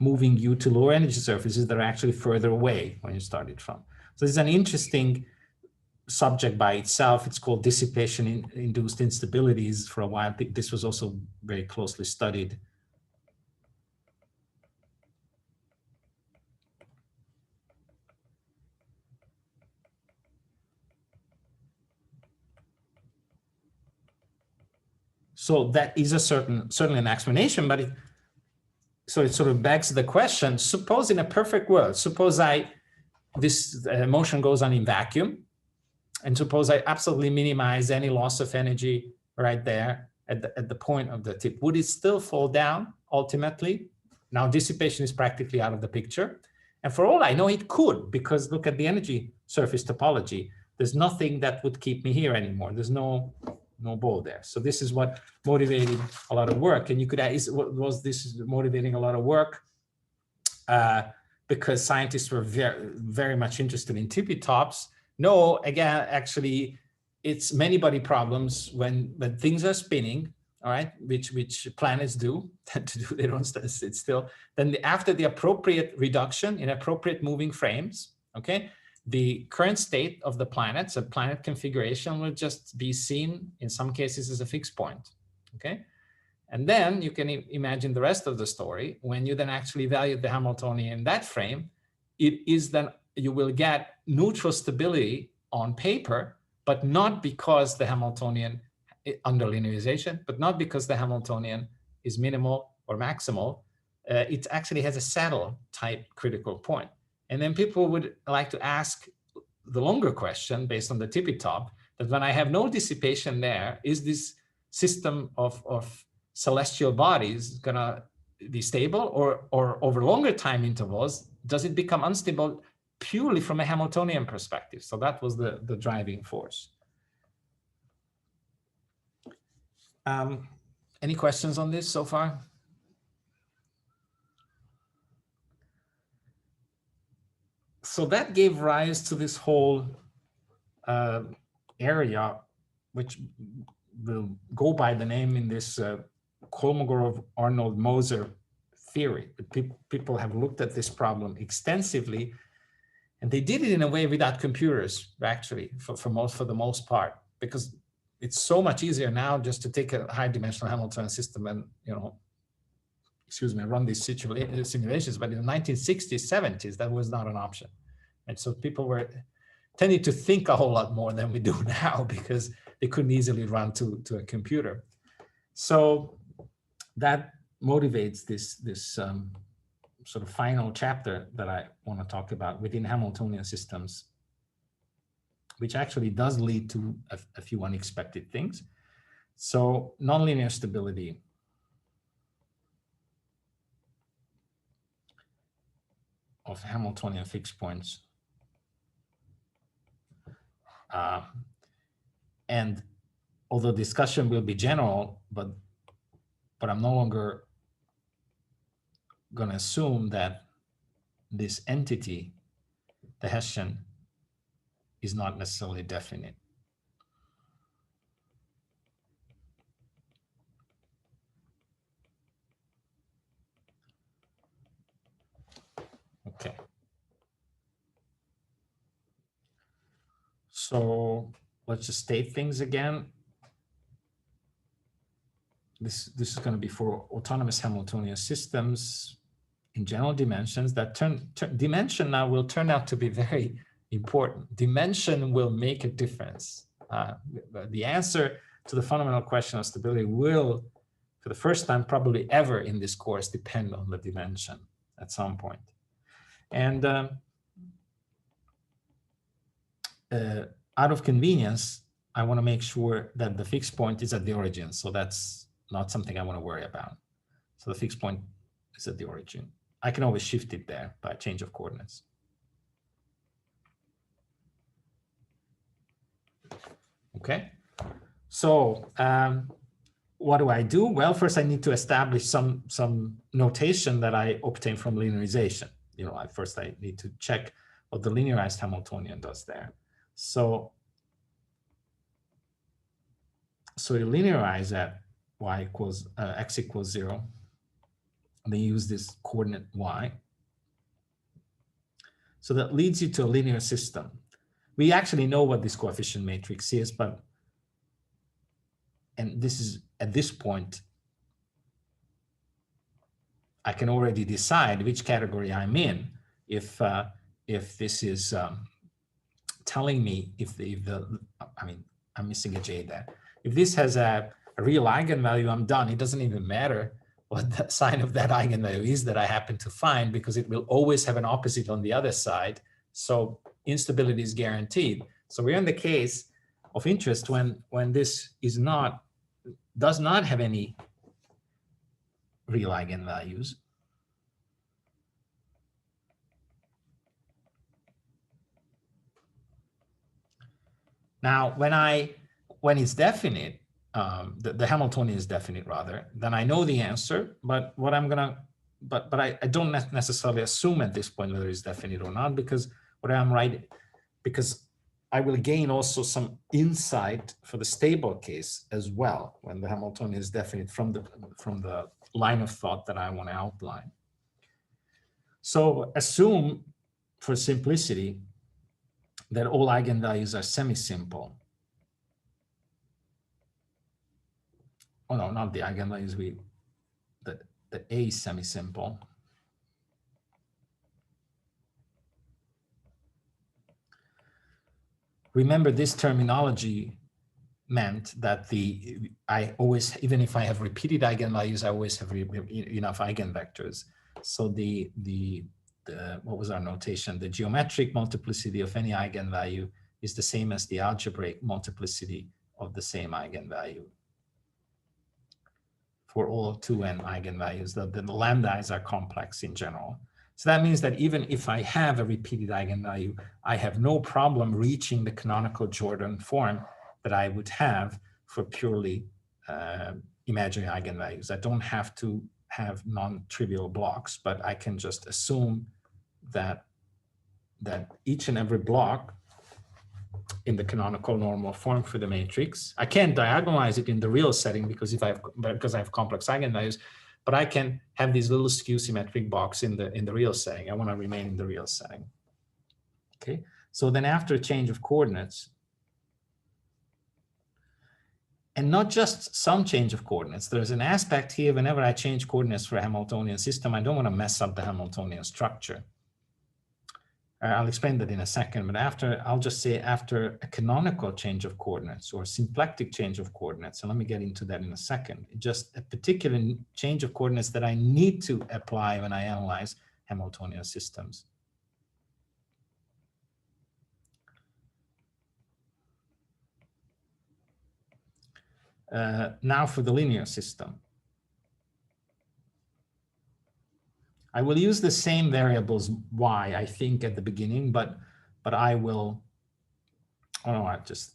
Moving you to lower energy surfaces that are actually further away when you started from. So this is an interesting subject by itself. It's called dissipation-induced instabilities. For a while, this was also very closely studied. So that is certainly an explanation, but it sort of begs the question, suppose in a perfect world, suppose this motion goes on in vacuum, and suppose I absolutely minimize any loss of energy right there at the point of the tip. Would it still fall down ultimately? Now dissipation is practically out of the picture. And for all I know, it could, because look at the energy surface topology. There's nothing that would keep me here anymore. There's no ball there. So this is what motivated a lot of work. And you could ask, was this motivating a lot of work? Because scientists were very, very much interested in tippy-tops. No, again, actually, it's many-body problems when things are spinning, all right, which planets do, tend to do, they don't sit still. Then after the appropriate reduction in appropriate moving frames, okay, the current state of the planets, a planet configuration, will just be seen in some cases as a fixed point, okay? And then you can imagine the rest of the story. When you then actually evaluate the Hamiltonian in that frame, it is then you will get neutral stability on paper, but not because the Hamiltonian, under linearization, but not because the Hamiltonian is minimal or maximal. It actually has a saddle type critical point. And then people would like to ask the longer question based on the tippy-top, that when I have no dissipation there, is this system of celestial bodies gonna be stable, or over longer time intervals, does it become unstable purely from a Hamiltonian perspective? So that was the driving force. Any questions on this so far? So that gave rise to this whole area, which will go by the name in this Kolmogorov-Arnold-Moser theory. People have looked at this problem extensively, and they did it in a way without computers, actually, for the most part, because it's so much easier now just to take a high dimensional Hamiltonian system and, run these simulations. But in the 1960s, 70s, that was not an option. And so people were tending to think a whole lot more than we do now because they couldn't easily run to a computer. So that motivates this sort of final chapter that I want to talk about within Hamiltonian systems, which actually does lead to a few unexpected things. So nonlinear stability. Of Hamiltonian fixed points. And although discussion will be general, but I'm no longer going to assume that this entity, the Hessian, is not necessarily definite. Okay. So let's just state things again. This is going to be for autonomous Hamiltonian systems in general dimensions. That dimension now will turn out to be very important. Dimension will make a difference. The answer to the fundamental question of stability will, for the first time probably ever in this course, depend on the dimension at some point. And out of convenience, I want to make sure that the fixed point is at the origin. So that's not something I want to worry about. So the fixed point is at the origin. I can always shift it there by change of coordinates. Okay. So what do I do? Well, first I need to establish some notation that I obtain from linearization. First I need to check what the linearized Hamiltonian does there. So you linearize at x equals 0. And then use this coordinate y. So that leads you to a linear system. We actually know what this coefficient matrix is, and this is at this point, I can already decide which category I'm in if this is telling me I'm missing a j there. If this has a real eigenvalue, I'm done. It doesn't even matter what the sign of that eigenvalue is that I happen to find, because it will always have an opposite on the other side. So instability is guaranteed. So we're in the case of interest when this does not have any real eigenvalues. Now, when it's definite, the Hamiltonian is definite rather, then I know the answer. But what I'm gonna, but I don't necessarily assume at this point whether it's definite or not, because what I'm writing, because I will gain also some insight for the stable case as well when the Hamiltonian is definite from the line of thought that I want to outline. So assume, for simplicity, that all eigenvalues are semi-simple. Oh no, not the eigenvalues. The A is semi-simple. Remember, this terminology meant that I always, even if I have repeated eigenvalues, I always have enough eigenvectors. So what was our notation? The geometric multiplicity of any eigenvalue is the same as the algebraic multiplicity of the same eigenvalue for all 2n eigenvalues. The lambdas are complex in general. So that means that even if I have a repeated eigenvalue, I have no problem reaching the canonical Jordan form that I would have for purely imaginary eigenvalues. I don't have to have non-trivial blocks, but I can just assume that each and every block in the canonical normal form for the matrix, I can't diagonalize it in the real setting because I have complex eigenvalues, but I can have these little skew symmetric blocks in the real setting. I want to remain in the real setting. Okay, so then after change of coordinates, And not just some change of coordinates. There's an aspect here, whenever I change coordinates for a Hamiltonian system, I don't want to mess up the Hamiltonian structure. I'll explain that in a second, but I'll just say after a canonical change of coordinates or symplectic change of coordinates, and let me get into that in a second, just a particular change of coordinates that I need to apply when I analyze Hamiltonian systems. Now for the linear system. I will use the same variables y, I think, at the beginning, but I will, oh no, I just,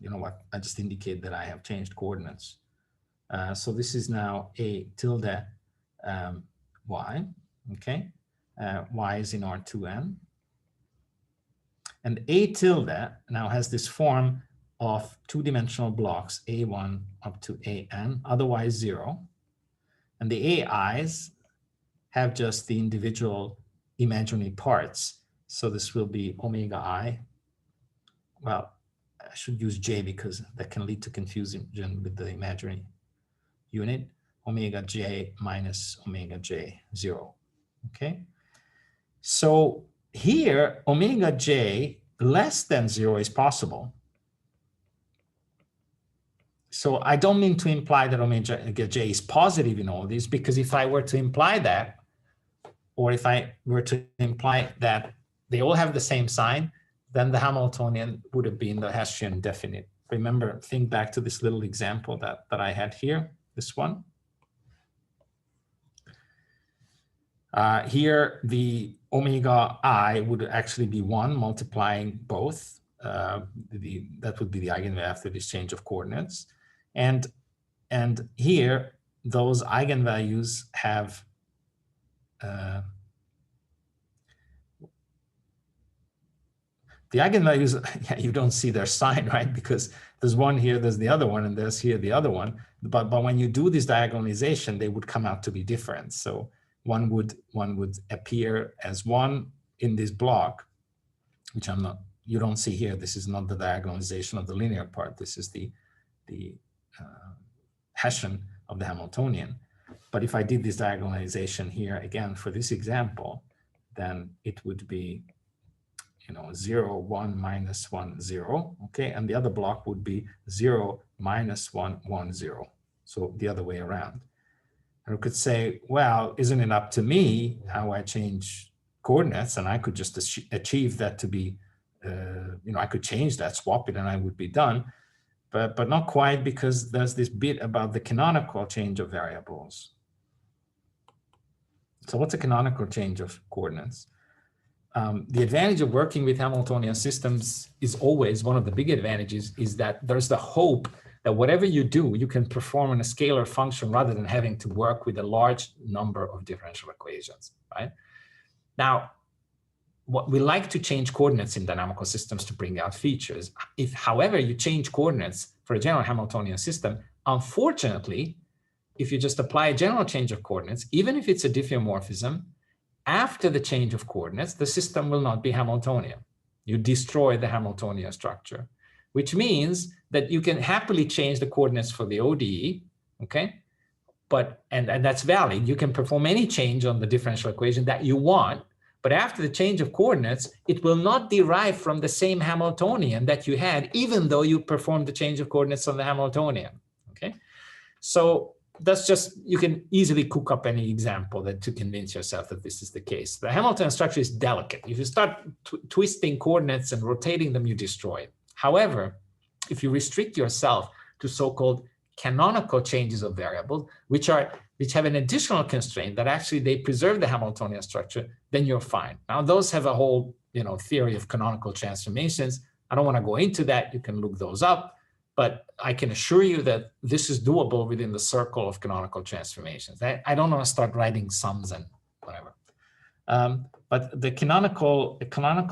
you know what, I just indicate that I have changed coordinates. So this is now a tilde y, okay? Y is in R2n. And a tilde now has this form of two-dimensional blocks, A1 up to AN, otherwise 0. And the AIs have just the individual imaginary parts. So this will be omega I. Well, I should use J because that can lead to confusion with the imaginary unit. Omega J minus omega J 0. Okay. So here, omega J less than 0 is possible. So I don't mean to imply that omega J is positive in all these, because if I were to imply that, or if I were to imply that they all have the same sign, then the Hamiltonian would have been the Hessian definite. Remember, think back to this little example that I had here, this one. Here, the omega I would actually be 1 multiplying both. That would be the eigenvalue after this change of coordinates. And here, those eigenvalues have the eigenvalues, yeah, you don't see their sign, right? Because there's one here, there's the other one, and there's here the other one. But when you do this diagonalization, they would come out to be different. So one would appear as 1 in this block, which you don't see here. This is not the diagonalization of the linear part. This is the Hessian of the Hamiltonian. But if I did this diagonalization here again for this example, then it would be 0, 1, minus 1, 0, okay? And the other block would be 0, minus 1, 1, 0. So the other way around. And we could say, well, isn't it up to me how I change coordinates? And I could just achieve that to be, I could change that, swap it, and I would be done. But not quite, because there's this bit about the canonical change of variables. So what's a canonical change of coordinates? The advantage of working with Hamiltonian systems is always, one of the big advantages is that there's the hope that whatever you do, you can perform in a scalar function rather than having to work with a large number of differential equations, right? Now, we like to change coordinates in dynamical systems to bring out features. If, however, you change coordinates for a general Hamiltonian system, unfortunately, if you just apply a general change of coordinates, even if it's a diffeomorphism, after the change of coordinates, the system will not be Hamiltonian. You destroy the Hamiltonian structure, which means that you can happily change the coordinates for the ODE, okay? And that's valid. You can perform any change on the differential equation that you want, but after the change of coordinates, it will not derive from the same Hamiltonian that you had, even though you performed the change of coordinates on the Hamiltonian, okay? So that's just, you can easily cook up any example to convince yourself that this is the case. The Hamiltonian structure is delicate. If you start twisting coordinates and rotating them, you destroy it. However, if you restrict yourself to so-called canonical changes of variables, which have an additional constraint that actually they preserve the Hamiltonian structure, then you're fine. Now, those have a whole theory of canonical transformations. I don't want to go into that. You can look those up. But I can assure you that this is doable within the circle of canonical transformations. I don't want to start writing sums and whatever. But the canonical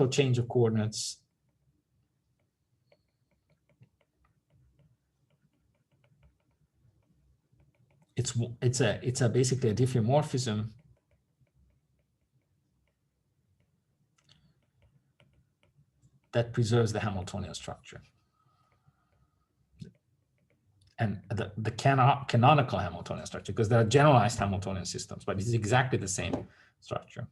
change of coordinates, it's basically a diffeomorphism that preserves the Hamiltonian structure. and the canonical Hamiltonian structure, because there are generalized Hamiltonian systems, but it's exactly the same structure.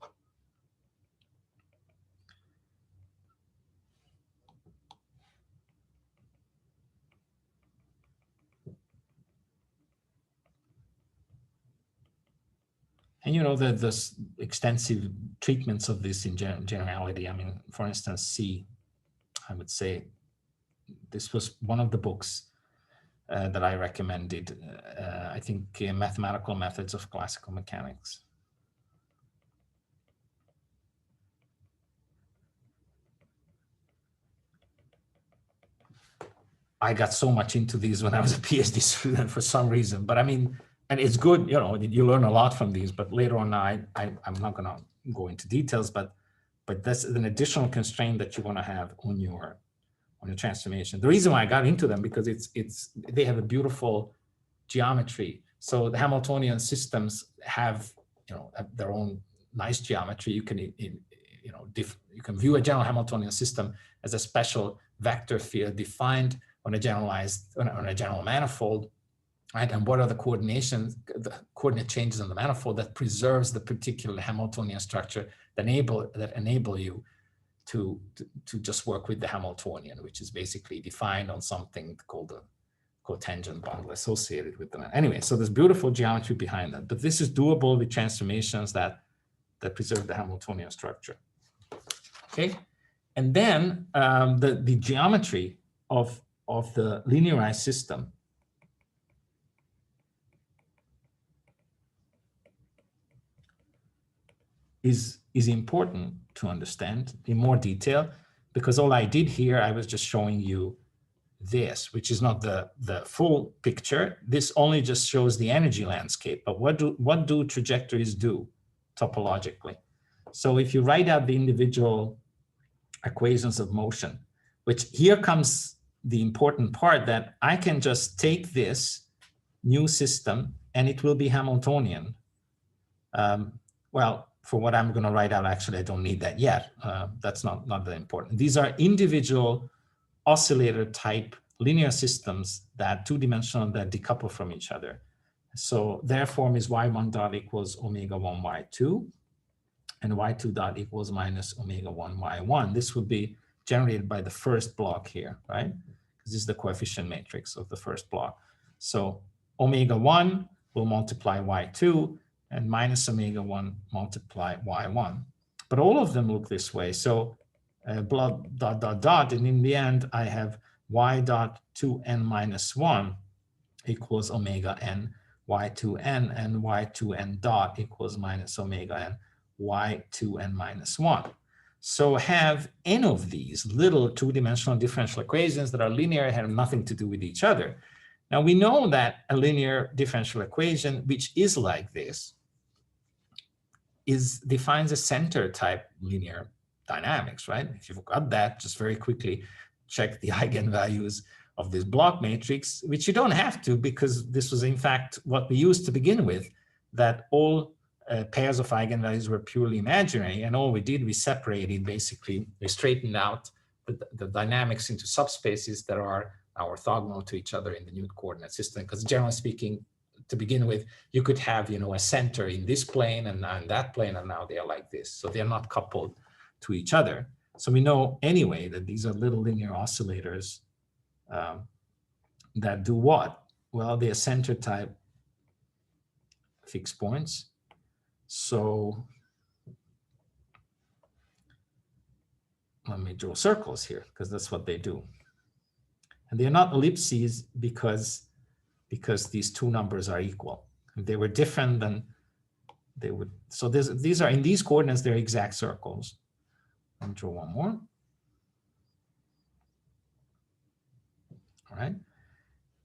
And you know, the extensive treatments of this in generality. I mean, for instance, C, I would say this was one of the books that I recommended. I think Mathematical Methods of Classical Mechanics. I got so much into these when I was a PhD student for some reason, but I mean, and it's good, you know, you learn a lot from these, but later on, I'm not going to go into details, but that's an additional constraint that you want to have on your transformation. The reason why I got into them, because they have a beautiful geometry. So the Hamiltonian systems have, you know, have their own nice geometry. You can, you know, you can view a general Hamiltonian system as a special vector field defined on a general manifold, right? And what are the coordinate changes in the manifold that preserves the particular Hamiltonian structure that enable you to just work with the Hamiltonian, which is basically defined on something called the cotangent bundle associated with them. Anyway, so there's beautiful geometry behind that, but this is doable with transformations that preserve the Hamiltonian structure. Okay, and then the geometry of the linearized system is important to understand in more detail, because all I did here, I was just showing you this, which is not the full picture. This only just shows the energy landscape, but what do trajectories do topologically? So if you write out the individual equations of motion, which here comes the important part, that I can just take this new system and it will be Hamiltonian. Well, for what I'm going to write out, actually, I don't need that yet. That's not that important. These are individual oscillator type linear systems that two-dimensional that decouple from each other. So their form is y1 dot equals omega 1 y2, and y2 dot equals minus omega 1 y1. This would be generated by the first block here, right? This is the coefficient matrix of the first block. So omega 1 will multiply y2, and minus omega 1 multiply y1. But all of them look this way. So dot, dot, dot, and in the end, I have y dot 2n minus 1 equals omega n y2n, and y2n dot equals minus omega n y2n minus 1. So have n of these little two-dimensional differential equations that are linear, have nothing to do with each other. Now we know that a linear differential equation, which is like this, defines a center type linear dynamics, right? If you've got that, just very quickly check the eigenvalues of this block matrix, which you don't have to, because this was in fact what we used to begin with, that all pairs of eigenvalues were purely imaginary, and all we did, we separated, basically, we straightened out the dynamics into subspaces that are orthogonal to each other in the new coordinate system, because generally speaking, to begin with, you could have, you know, a center in this plane and that plane, and now they are like this. So they're not coupled to each other. So we know anyway that these are little linear oscillators that do what? Well, they are center type fixed points. So let me draw circles here, because that's what they do. And they're not ellipses because these two numbers are equal. If they were different, then they would. So these are, in these coordinates, they're exact circles. Let me draw one more. All right.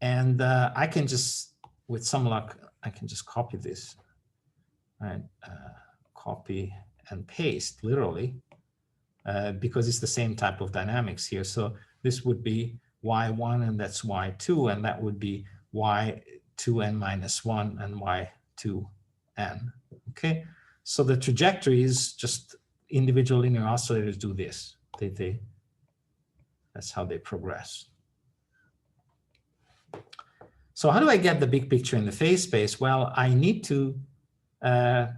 And I can just, with some luck, I can just copy this. All right. Copy and paste, literally, because it's the same type of dynamics here. So this would be y1, and that's y2, and that would be y2n minus 1 and y2n. Okay, so the trajectory is just individual linear oscillators do this. That's how they progress. So how do I get the big picture in the phase space? Well, I need to, the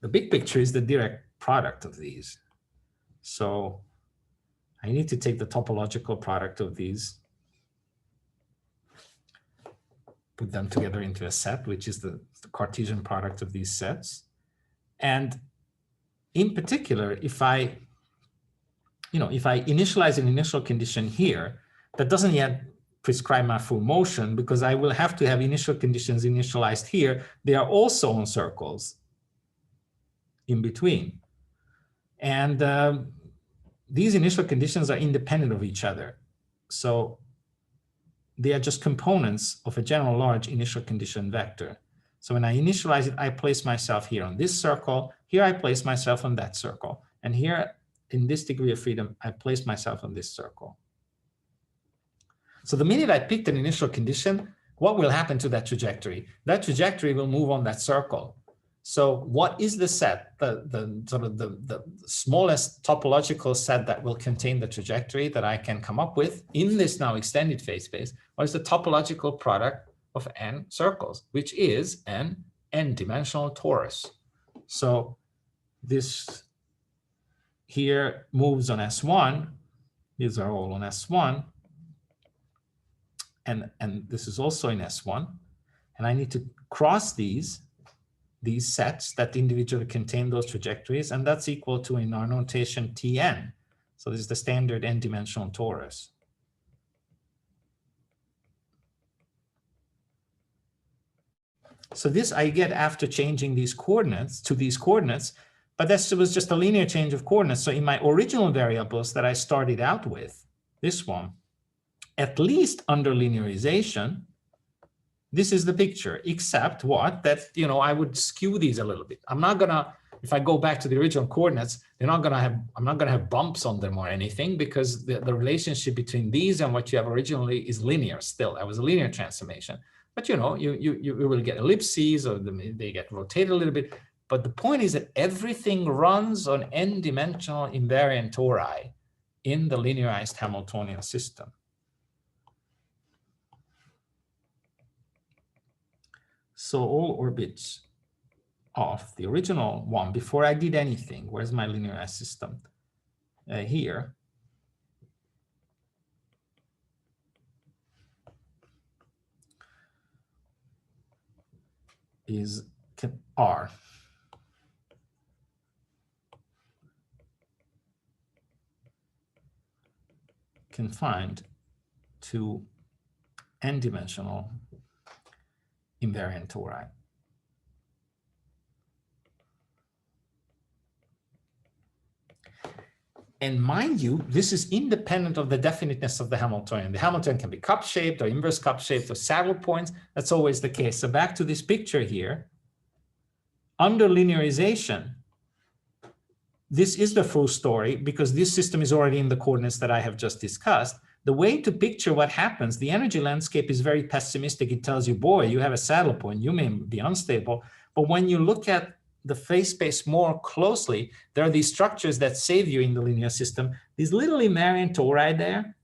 big picture is the direct product of these. So I need to take the topological product of these, put them together into a set, which is the Cartesian product of these sets. And in particular, if I initialize an initial condition here, that doesn't yet prescribe my full motion, because I will have to have initial conditions initialized here. They are also on circles in between. And these initial conditions are independent of each other. So they are just components of a general large initial condition vector. So when I initialize it, I place myself here on this circle. Here I place myself on that circle. And here in this degree of freedom, I place myself on this circle. So the minute I picked an initial condition, what will happen to that trajectory? That trajectory will move on that circle. So what is the set, the smallest topological set that will contain the trajectory that I can come up with in this now extended phase space? What is the topological product of n circles, which is an n-dimensional torus? So this here moves on S1. These are all on S1. And this is also in S1. And I need to cross these sets that individually contain those trajectories, and that's equal to, in our notation, Tn. So this is the standard n-dimensional torus. So this I get after changing these coordinates to these coordinates, but that was just a linear change of coordinates. So in my original variables that I started out with, this one, at least under linearization, this is the picture, except what? That, I would skew these a little bit. I'm not gonna, if I go back to the original coordinates, I'm not gonna have bumps on them or anything, because the relationship between these and what you have originally is linear still. That was a linear transformation. But you will get ellipses, or they get rotated a little bit. But the point is that everything runs on n-dimensional invariant tori in the linearized Hamiltonian system. So all orbits of the original one, before I did anything, where's my linearized system? Here. Is R. Confined to n-dimensional invariant tori. And mind you, this is independent of the definiteness of the Hamiltonian. The Hamiltonian can be cup-shaped or inverse cup-shaped or saddle points. That's always the case. So back to this picture here. Under linearization, this is the full story, because this system is already in the coordinates that I have just discussed. The way to picture what happens, the energy landscape is very pessimistic. It tells you, boy, you have a saddle point, you may be unstable. But when you look at the phase space more closely, there are these structures that save you in the linear system. These little invariant tori there,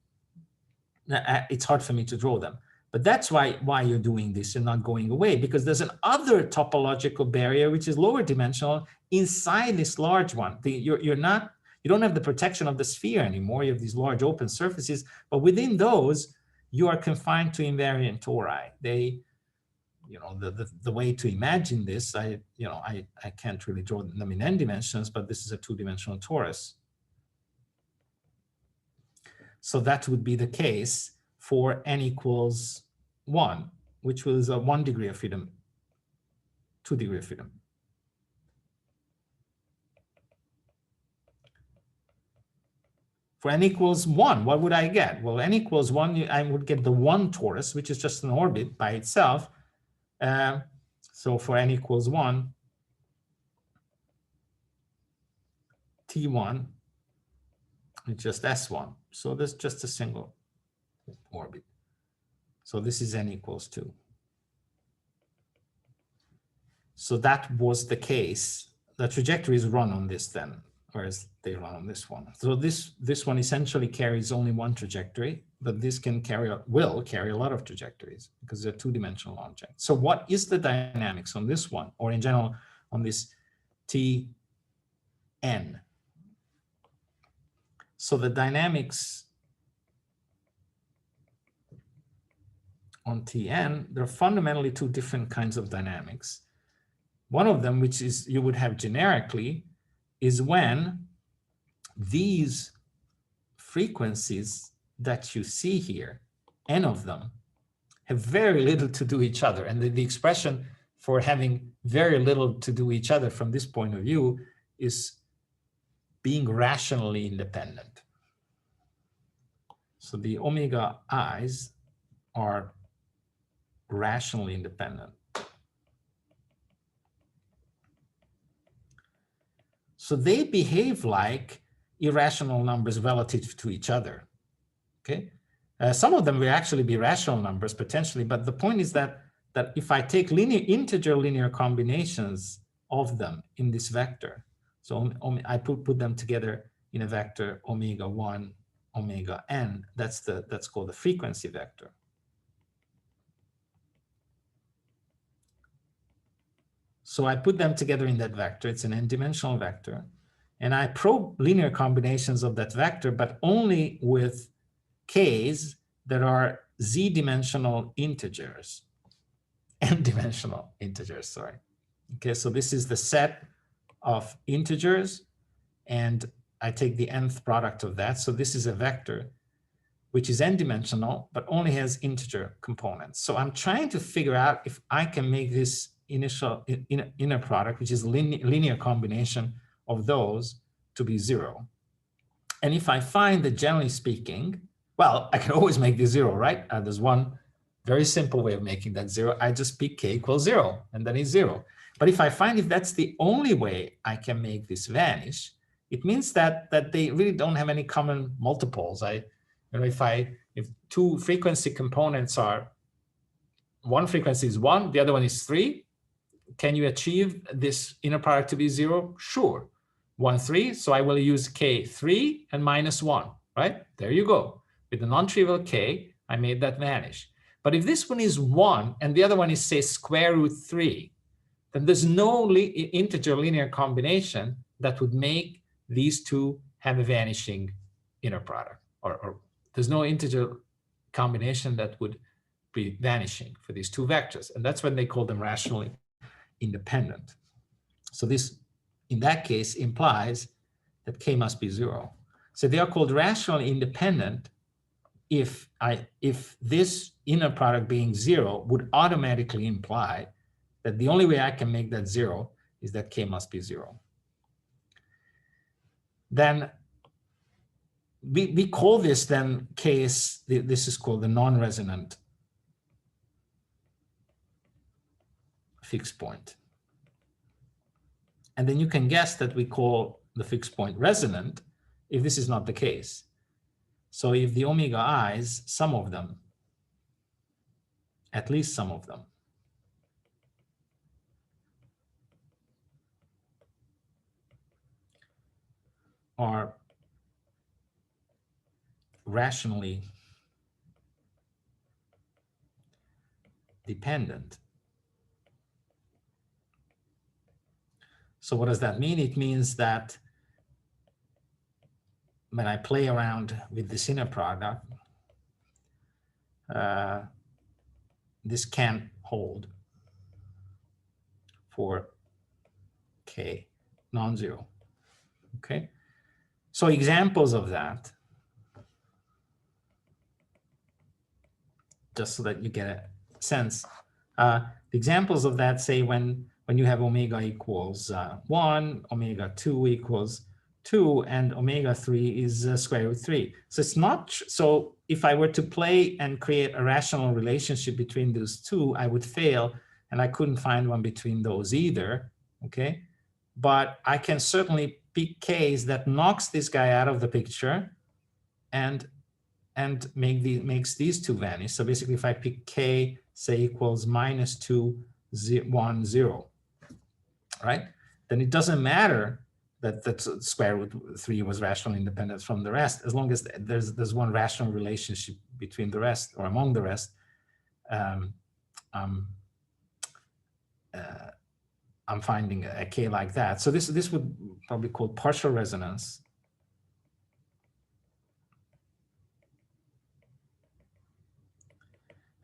it's hard for me to draw them. But that's why you're doing this and not going away, because there's an other topological barrier, which is lower dimensional, inside this large one. You don't have the protection of the sphere anymore. You have these large open surfaces, but within those, you are confined to invariant tori. They, the way to imagine this, I can't really draw them in n dimensions, but this is a two-dimensional torus. So that would be the case for n equals 1, which was a 1 degree of freedom, 2 degree of freedom. For n equals 1, what would I get? Well, n equals 1, I would get the 1 torus, which is just an orbit by itself. So for n equals 1, T1 is just S1. So there's just a single orbit. So this is n equals 2. So that was the case. The trajectory is run on this then, whereas they run on this one. So this one essentially carries only one trajectory, but this can will carry a lot of trajectories because they're two-dimensional objects. So what is the dynamics on this one, or in general on this Tn? So the dynamics on Tn, there are fundamentally two different kinds of dynamics. One of them, which is you would have generically, is when these frequencies that you see here, n of them, have very little to do each other. And the expression for having very little to do each other from this point of view is being rationally independent. So the omega i's are rationally independent. So they behave like irrational numbers relative to each other, okay? Some of them will actually be rational numbers potentially, but the point is that if I take integer linear combinations of them in this vector, so I put them together in a vector omega 1, omega n, that's called the frequency vector. So I put them together in that vector. It's an n-dimensional vector. And I probe linear combinations of that vector, but only with k's that are z-dimensional integers. N-dimensional integers, sorry. Okay, so this is the set of integers, and I take the nth product of that. So this is a vector which is n-dimensional, but only has integer components. So I'm trying to figure out if I can make this inner product, which is linear combination of those, to be 0. And if I find that, generally speaking, well, I can always make this 0, right? There's one very simple way of making that 0. I just pick k equals 0, and then it's 0. But if I find if that's the only way I can make this vanish, it means that they really don't have any common multiples. If two frequency components are, one frequency is 1, the other one is 3, can you achieve this inner product to be 0? Sure. 1, 3, so I will use k 3 and minus 1, right? There you go. With the non-trivial k, I made that vanish. But if this one is 1 and the other one is, say, square root 3, then there's no integer linear combination that would make these two have a vanishing inner product. Or there's no integer combination that would be vanishing for these two vectors. And that's when they call them rationally independent. So this, in that case, implies that k must be 0. So they are called rationally independent if this inner product being 0 would automatically imply that the only way I can make that 0 is that k must be 0. Then we call this then case, this is called the non-resonant fixed point. And then you can guess that we call the fixed point resonant if this is not the case. So if the omega i's, some of them, at least some of them, are rationally dependent. So what does that mean? It means that when I play around with this inner product, this can't hold for k non-zero. Okay? So examples of that, just so that you get a sense. The examples of that say when you have omega equals 1, omega 2 equals 2, and omega 3 is square root 3. So it's not, so if I were to play and create a rational relationship between those two, I would fail, and I couldn't find one between those either, okay? But I can certainly pick k's that knocks this guy out of the picture and makes these two vanish. So basically, if I pick k, say equals -2, 1, 0, right? Then it doesn't matter that square root 3 was rationally independent from the rest, as long as there's one rational relationship between the rest or among the rest, I'm finding a K like that. So this would probably call partial resonance.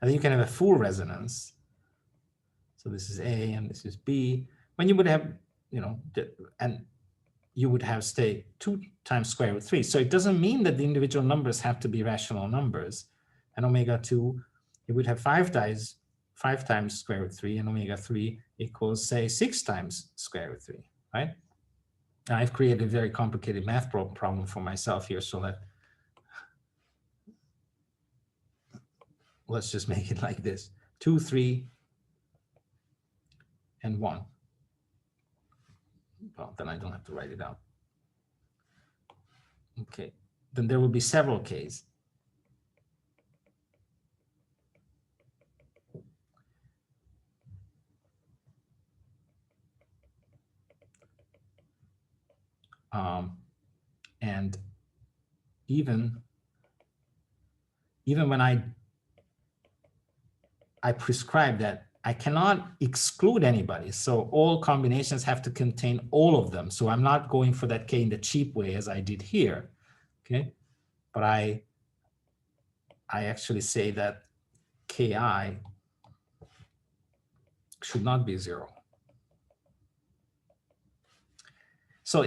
And then you can have a full resonance. So this is A and this is B. When you would have, and you would have, say, 2 times square root 3. So it doesn't mean that the individual numbers have to be rational numbers. And omega 2, you would have 5 times square root 3, and omega 3 equals, say, 6 times square root 3, right? Now, I've created a very complicated math problem for myself here, so that let's just make it like this: 2, 3, and 1. Well, then I don't have to write it out. Okay, then there will be several Ks. And even when I prescribe that I cannot exclude anybody, so all combinations have to contain all of them. So I'm not going for that K in the cheap way as I did here, okay? But I actually say that Ki should not be 0. So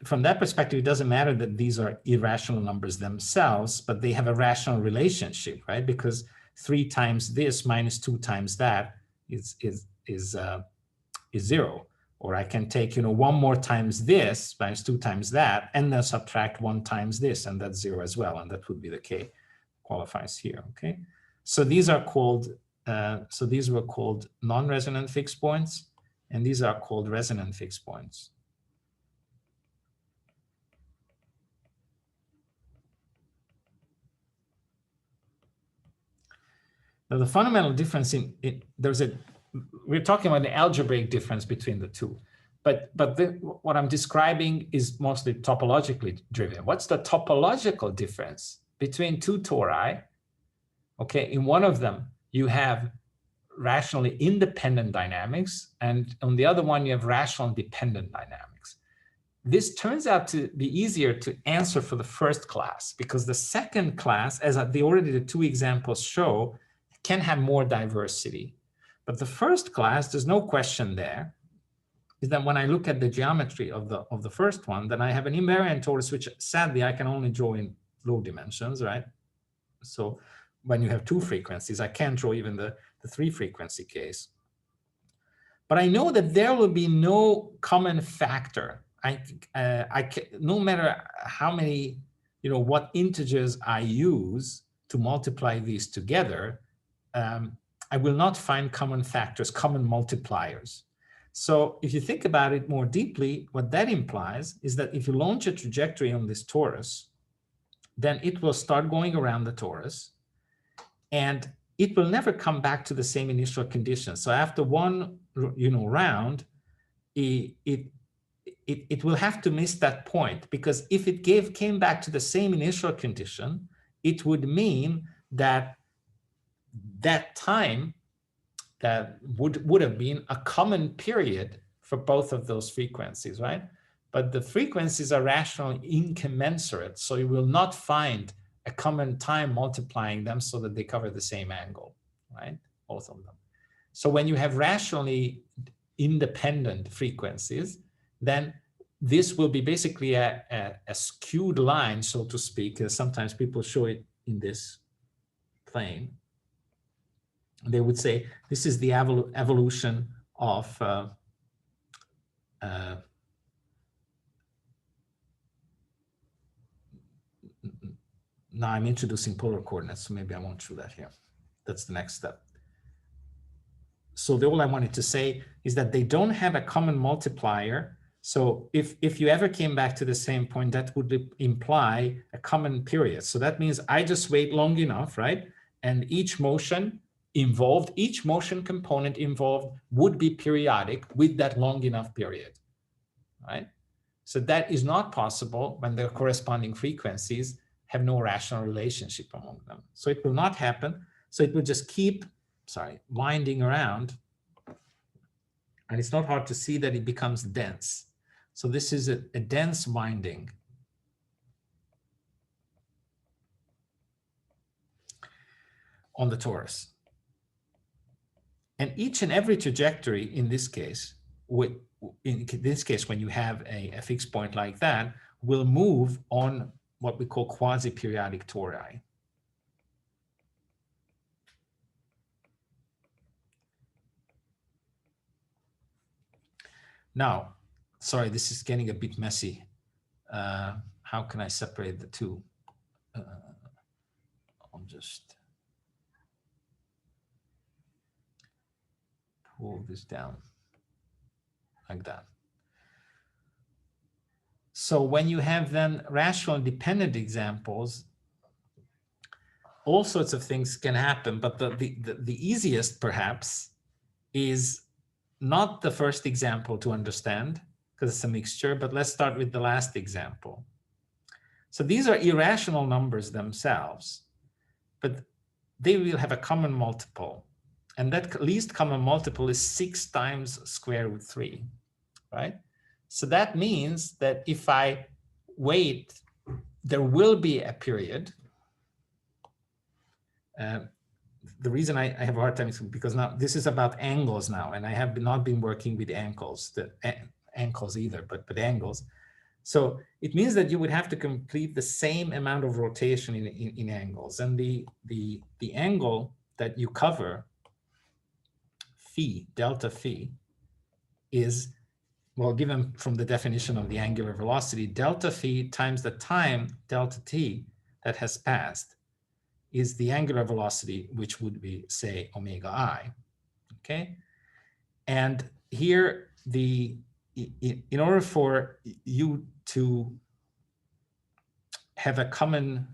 from that perspective, it doesn't matter that these are irrational numbers themselves, but they have a rational relationship, right? Because 3 times this minus 2 times that is 0. Or I can take, 1 more times this minus 2 times that, and then subtract 1 times this, and that's 0 as well. And that would be the K qualifies here. Okay. So these are called. So these were called non-resonant fixed points, and these are called resonant fixed points. Now, the fundamental difference we're talking about the algebraic difference between the two, but what I'm describing is mostly topologically driven. What's the topological difference between 2 tori? Okay, in one of them, you have rationally independent dynamics, and on the other one, you have rational dependent dynamics. This turns out to be easier to answer for the first class, because the second class, as already the 2 examples show, can have more diversity. But the first class, there's no question there, is that when I look at the geometry of the first one, then I have an invariant torus, which sadly I can only draw in low dimensions, right? So when you have 2 frequencies, I can't draw even the 3 frequency case. But I know that there will be no common factor. No matter how many, what integers I use to multiply these together, I will not find common factors, common multipliers. So if you think about it more deeply, what that implies is that if you launch a trajectory on this torus, then it will start going around the torus, and it will never come back to the same initial conditions. So after one, round, it will have to miss that point, because if it came back to the same initial condition, it would mean that time that would have been a common period for both of those frequencies, right? But the frequencies are rationally incommensurate, so you will not find a common time multiplying them so that they cover the same angle, right? Both of them. So when you have rationally independent frequencies, then this will be basically a skewed line, so to speak. Sometimes people show it in this plane. They would say this is the evolution of now I'm introducing polar coordinates, so maybe I won't show that here. That's the next step. So all I wanted to say is that they don't have a common multiplier. So if you ever came back to the same point, that would imply a common period. So that means I just wait long enough, right? And each motion component involved would be periodic with that long enough period, right? So that is not possible when the corresponding frequencies have no rational relationship among them. So it will not happen. So it will just keep, winding around. And it's not hard to see that it becomes dense. So this is a dense winding. On the torus. And each and every trajectory in this case, when you have a fixed point like that, will move on what we call quasi-periodic tori. Now, sorry, this is getting a bit messy. How can I separate the two? I'll just pull this down like that. So when you have then rational dependent examples, all sorts of things can happen, but the easiest perhaps is not the first example to understand, because it's a mixture, but let's start with the last example. So these are irrational numbers themselves, but they will have a common multiple. And that least common multiple is 6 times square root 3, right? So that means that if I wait, there will be a period. The reason I have a hard time is because now this is about angles now, and I have not been working with ankles either, but angles. So it means that you would have to complete the same amount of rotation in angles. And the angle that you cover, phi, delta phi, is, well, given from the definition of the angular velocity, delta phi times the time, delta t, that has passed, is the angular velocity, which would be, say, omega I, okay? And here, in order for you to have a common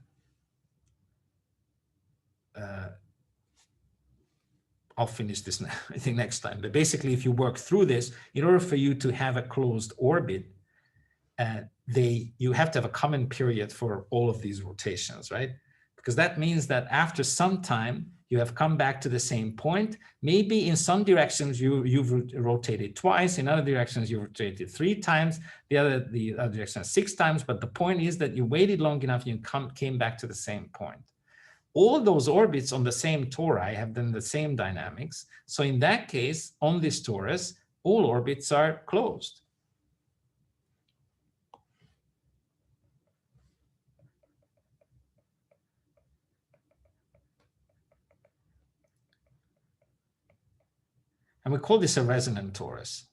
I'll finish this now, I think next time. But basically, if you work through this, in order for you to have a closed orbit, you have to have a common period for all of these rotations, right? Because that means that after some time, you have come back to the same point. Maybe in some directions you've rotated twice, in other directions you've rotated 3 times, the other direction 6 times. But the point is that you waited long enough, you came back to the same point. All those orbits on the same tori have then the same dynamics. So in that case, on this torus, all orbits are closed. And we call this a resonant torus.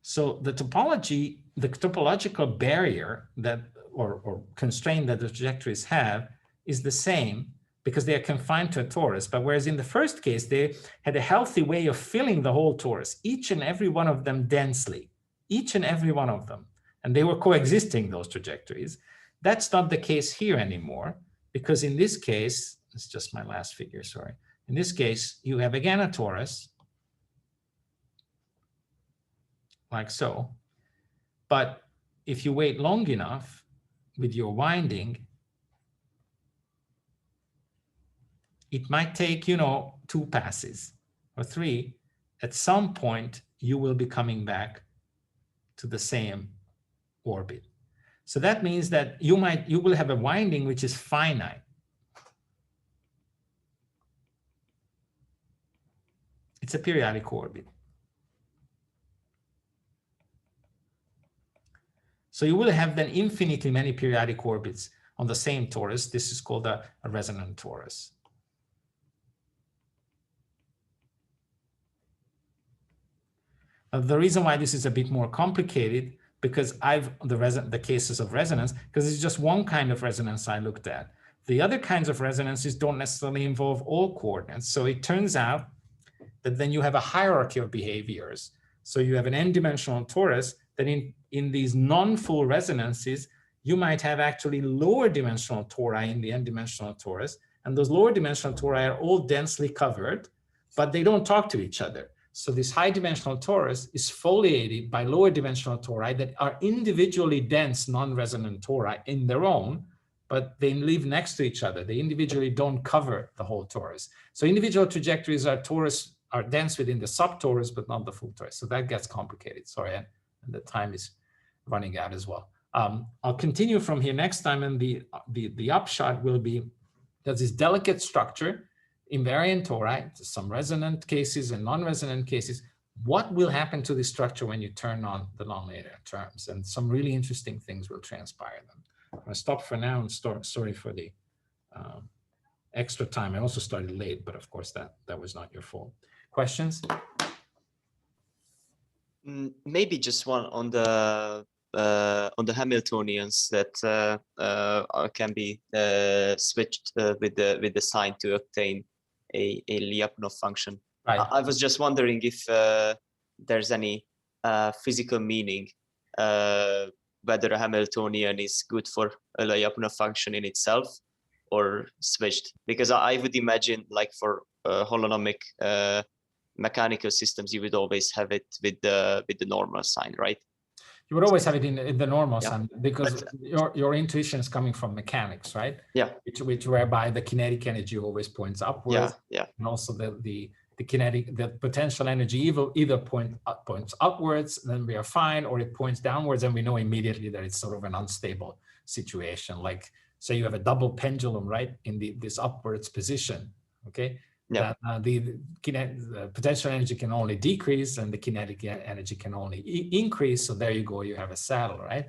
So the topological barrier that or constraint that the trajectories have is the same because they are confined to a torus. But whereas in the first case, they had a healthy way of filling the whole torus, each and every one of them densely, each and every one of them. And they were coexisting, those trajectories. That's not the case here anymore, because in this case, it's just my last figure, sorry. In this case, you have again a torus, like so. But if you wait long enough with your winding, it might take, 2 passes or 3. At some point, you will be coming back to the same orbit. So that means that you will have a winding which is finite. It's a periodic orbit. So you will have then infinitely many periodic orbits on the same torus. This is called a resonant torus. The reason why this is a bit more complicated, because the cases of resonance, because it's just one kind of resonance I looked at. The other kinds of resonances don't necessarily involve all coordinates. So it turns out that then you have a hierarchy of behaviors. So you have an n-dimensional torus that in these non-full resonances, you might have actually lower dimensional tori in the n-dimensional torus. And those lower dimensional tori are all densely covered, but they don't talk to each other. So this high dimensional torus is foliated by lower dimensional tori that are individually dense non-resonant tori in their own, but they live next to each other. They individually don't cover the whole torus. So individual trajectories are dense within the subtorus, but not the full torus. So that gets complicated. Sorry, and the time is running out as well. I'll continue from here next time, and the upshot will be there's this delicate structure, invariant tori, some resonant cases and non-resonant cases. What will happen to this structure when you turn on the nonlinear terms? And some really interesting things will transpire then. I'm going to stop for now and sorry for the extra time. I also started late, but of course that was not your fault. Questions? Maybe just one on the Hamiltonians that can be switched with the sign to obtain a Lyapunov function. Right. I was just wondering if there's any physical meaning whether a Hamiltonian is good for a Lyapunov function in itself or switched, because I would imagine, like for holonomic mechanical systems, you would always have it with the normal sign, right? You would always have it in the normal sign, because your intuition is coming from mechanics, right? Yeah. Which whereby the kinetic energy always points upwards. Yeah. And also the potential energy either points upwards, then we are fine, or it points downwards, and we know immediately that it's sort of an unstable situation. Like, say you have a double pendulum, right, in this upwards position, okay? Yeah. That the potential energy can only decrease and the kinetic energy can only increase. So there you go, you have a saddle, right?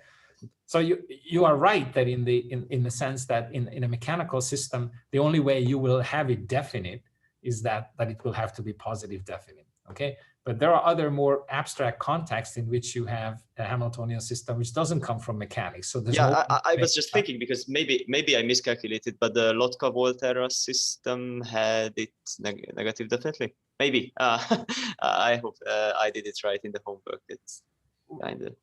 So you are right that in the sense that in a mechanical system, the only way you will have it definite is that it will have to be positive definite, okay? But there are other more abstract contexts in which you have a Hamiltonian system which doesn't come from mechanics. So there's I was just thinking, because maybe I miscalculated, but the Lotka-Volterra system had it negative definitely. Maybe. I hope I did it right in the homework. It's kind of.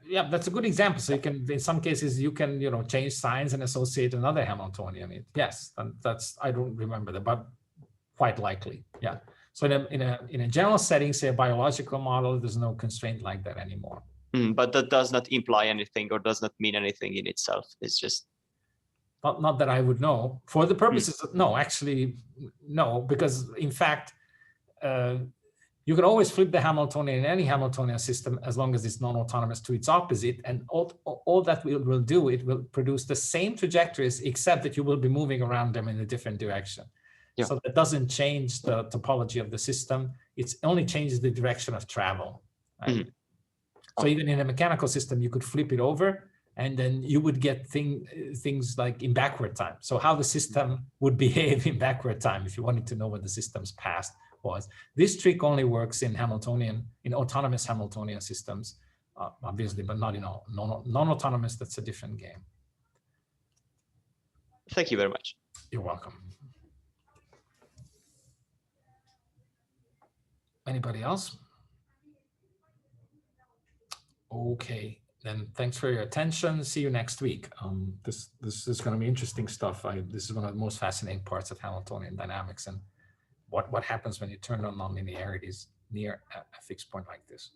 Yeah, that's a good example. So you can, in some cases, you can change signs and associate another Hamiltonian. Yes, that's, I don't remember that, but quite likely, yeah. So in a general setting, say a biological model, there's no constraint like that anymore. But that does not imply anything or does not mean anything in itself. It's just not that I would know. For the purposes of, no, actually, no, because in fact, you can always flip the Hamiltonian in any Hamiltonian system as long as it's non-autonomous to its opposite. And all that will do, it will produce the same trajectories, except that you will be moving around them in a different direction. Yeah. So that doesn't change the topology of the system. It only changes the direction of travel. Right? So even in a mechanical system, you could flip it over, and then you would get things like in backward time. So how the system would behave in backward time, if you wanted to know what the system's past was. This trick only works in autonomous Hamiltonian systems, obviously, but not in all non-autonomous. That's a different game. Thank you very much. You're welcome. Anybody else? Okay, then thanks for your attention. See you next week. This is going to be interesting stuff. This is one of the most fascinating parts of Hamiltonian dynamics, and what happens when you turn on nonlinearities near a fixed point like this.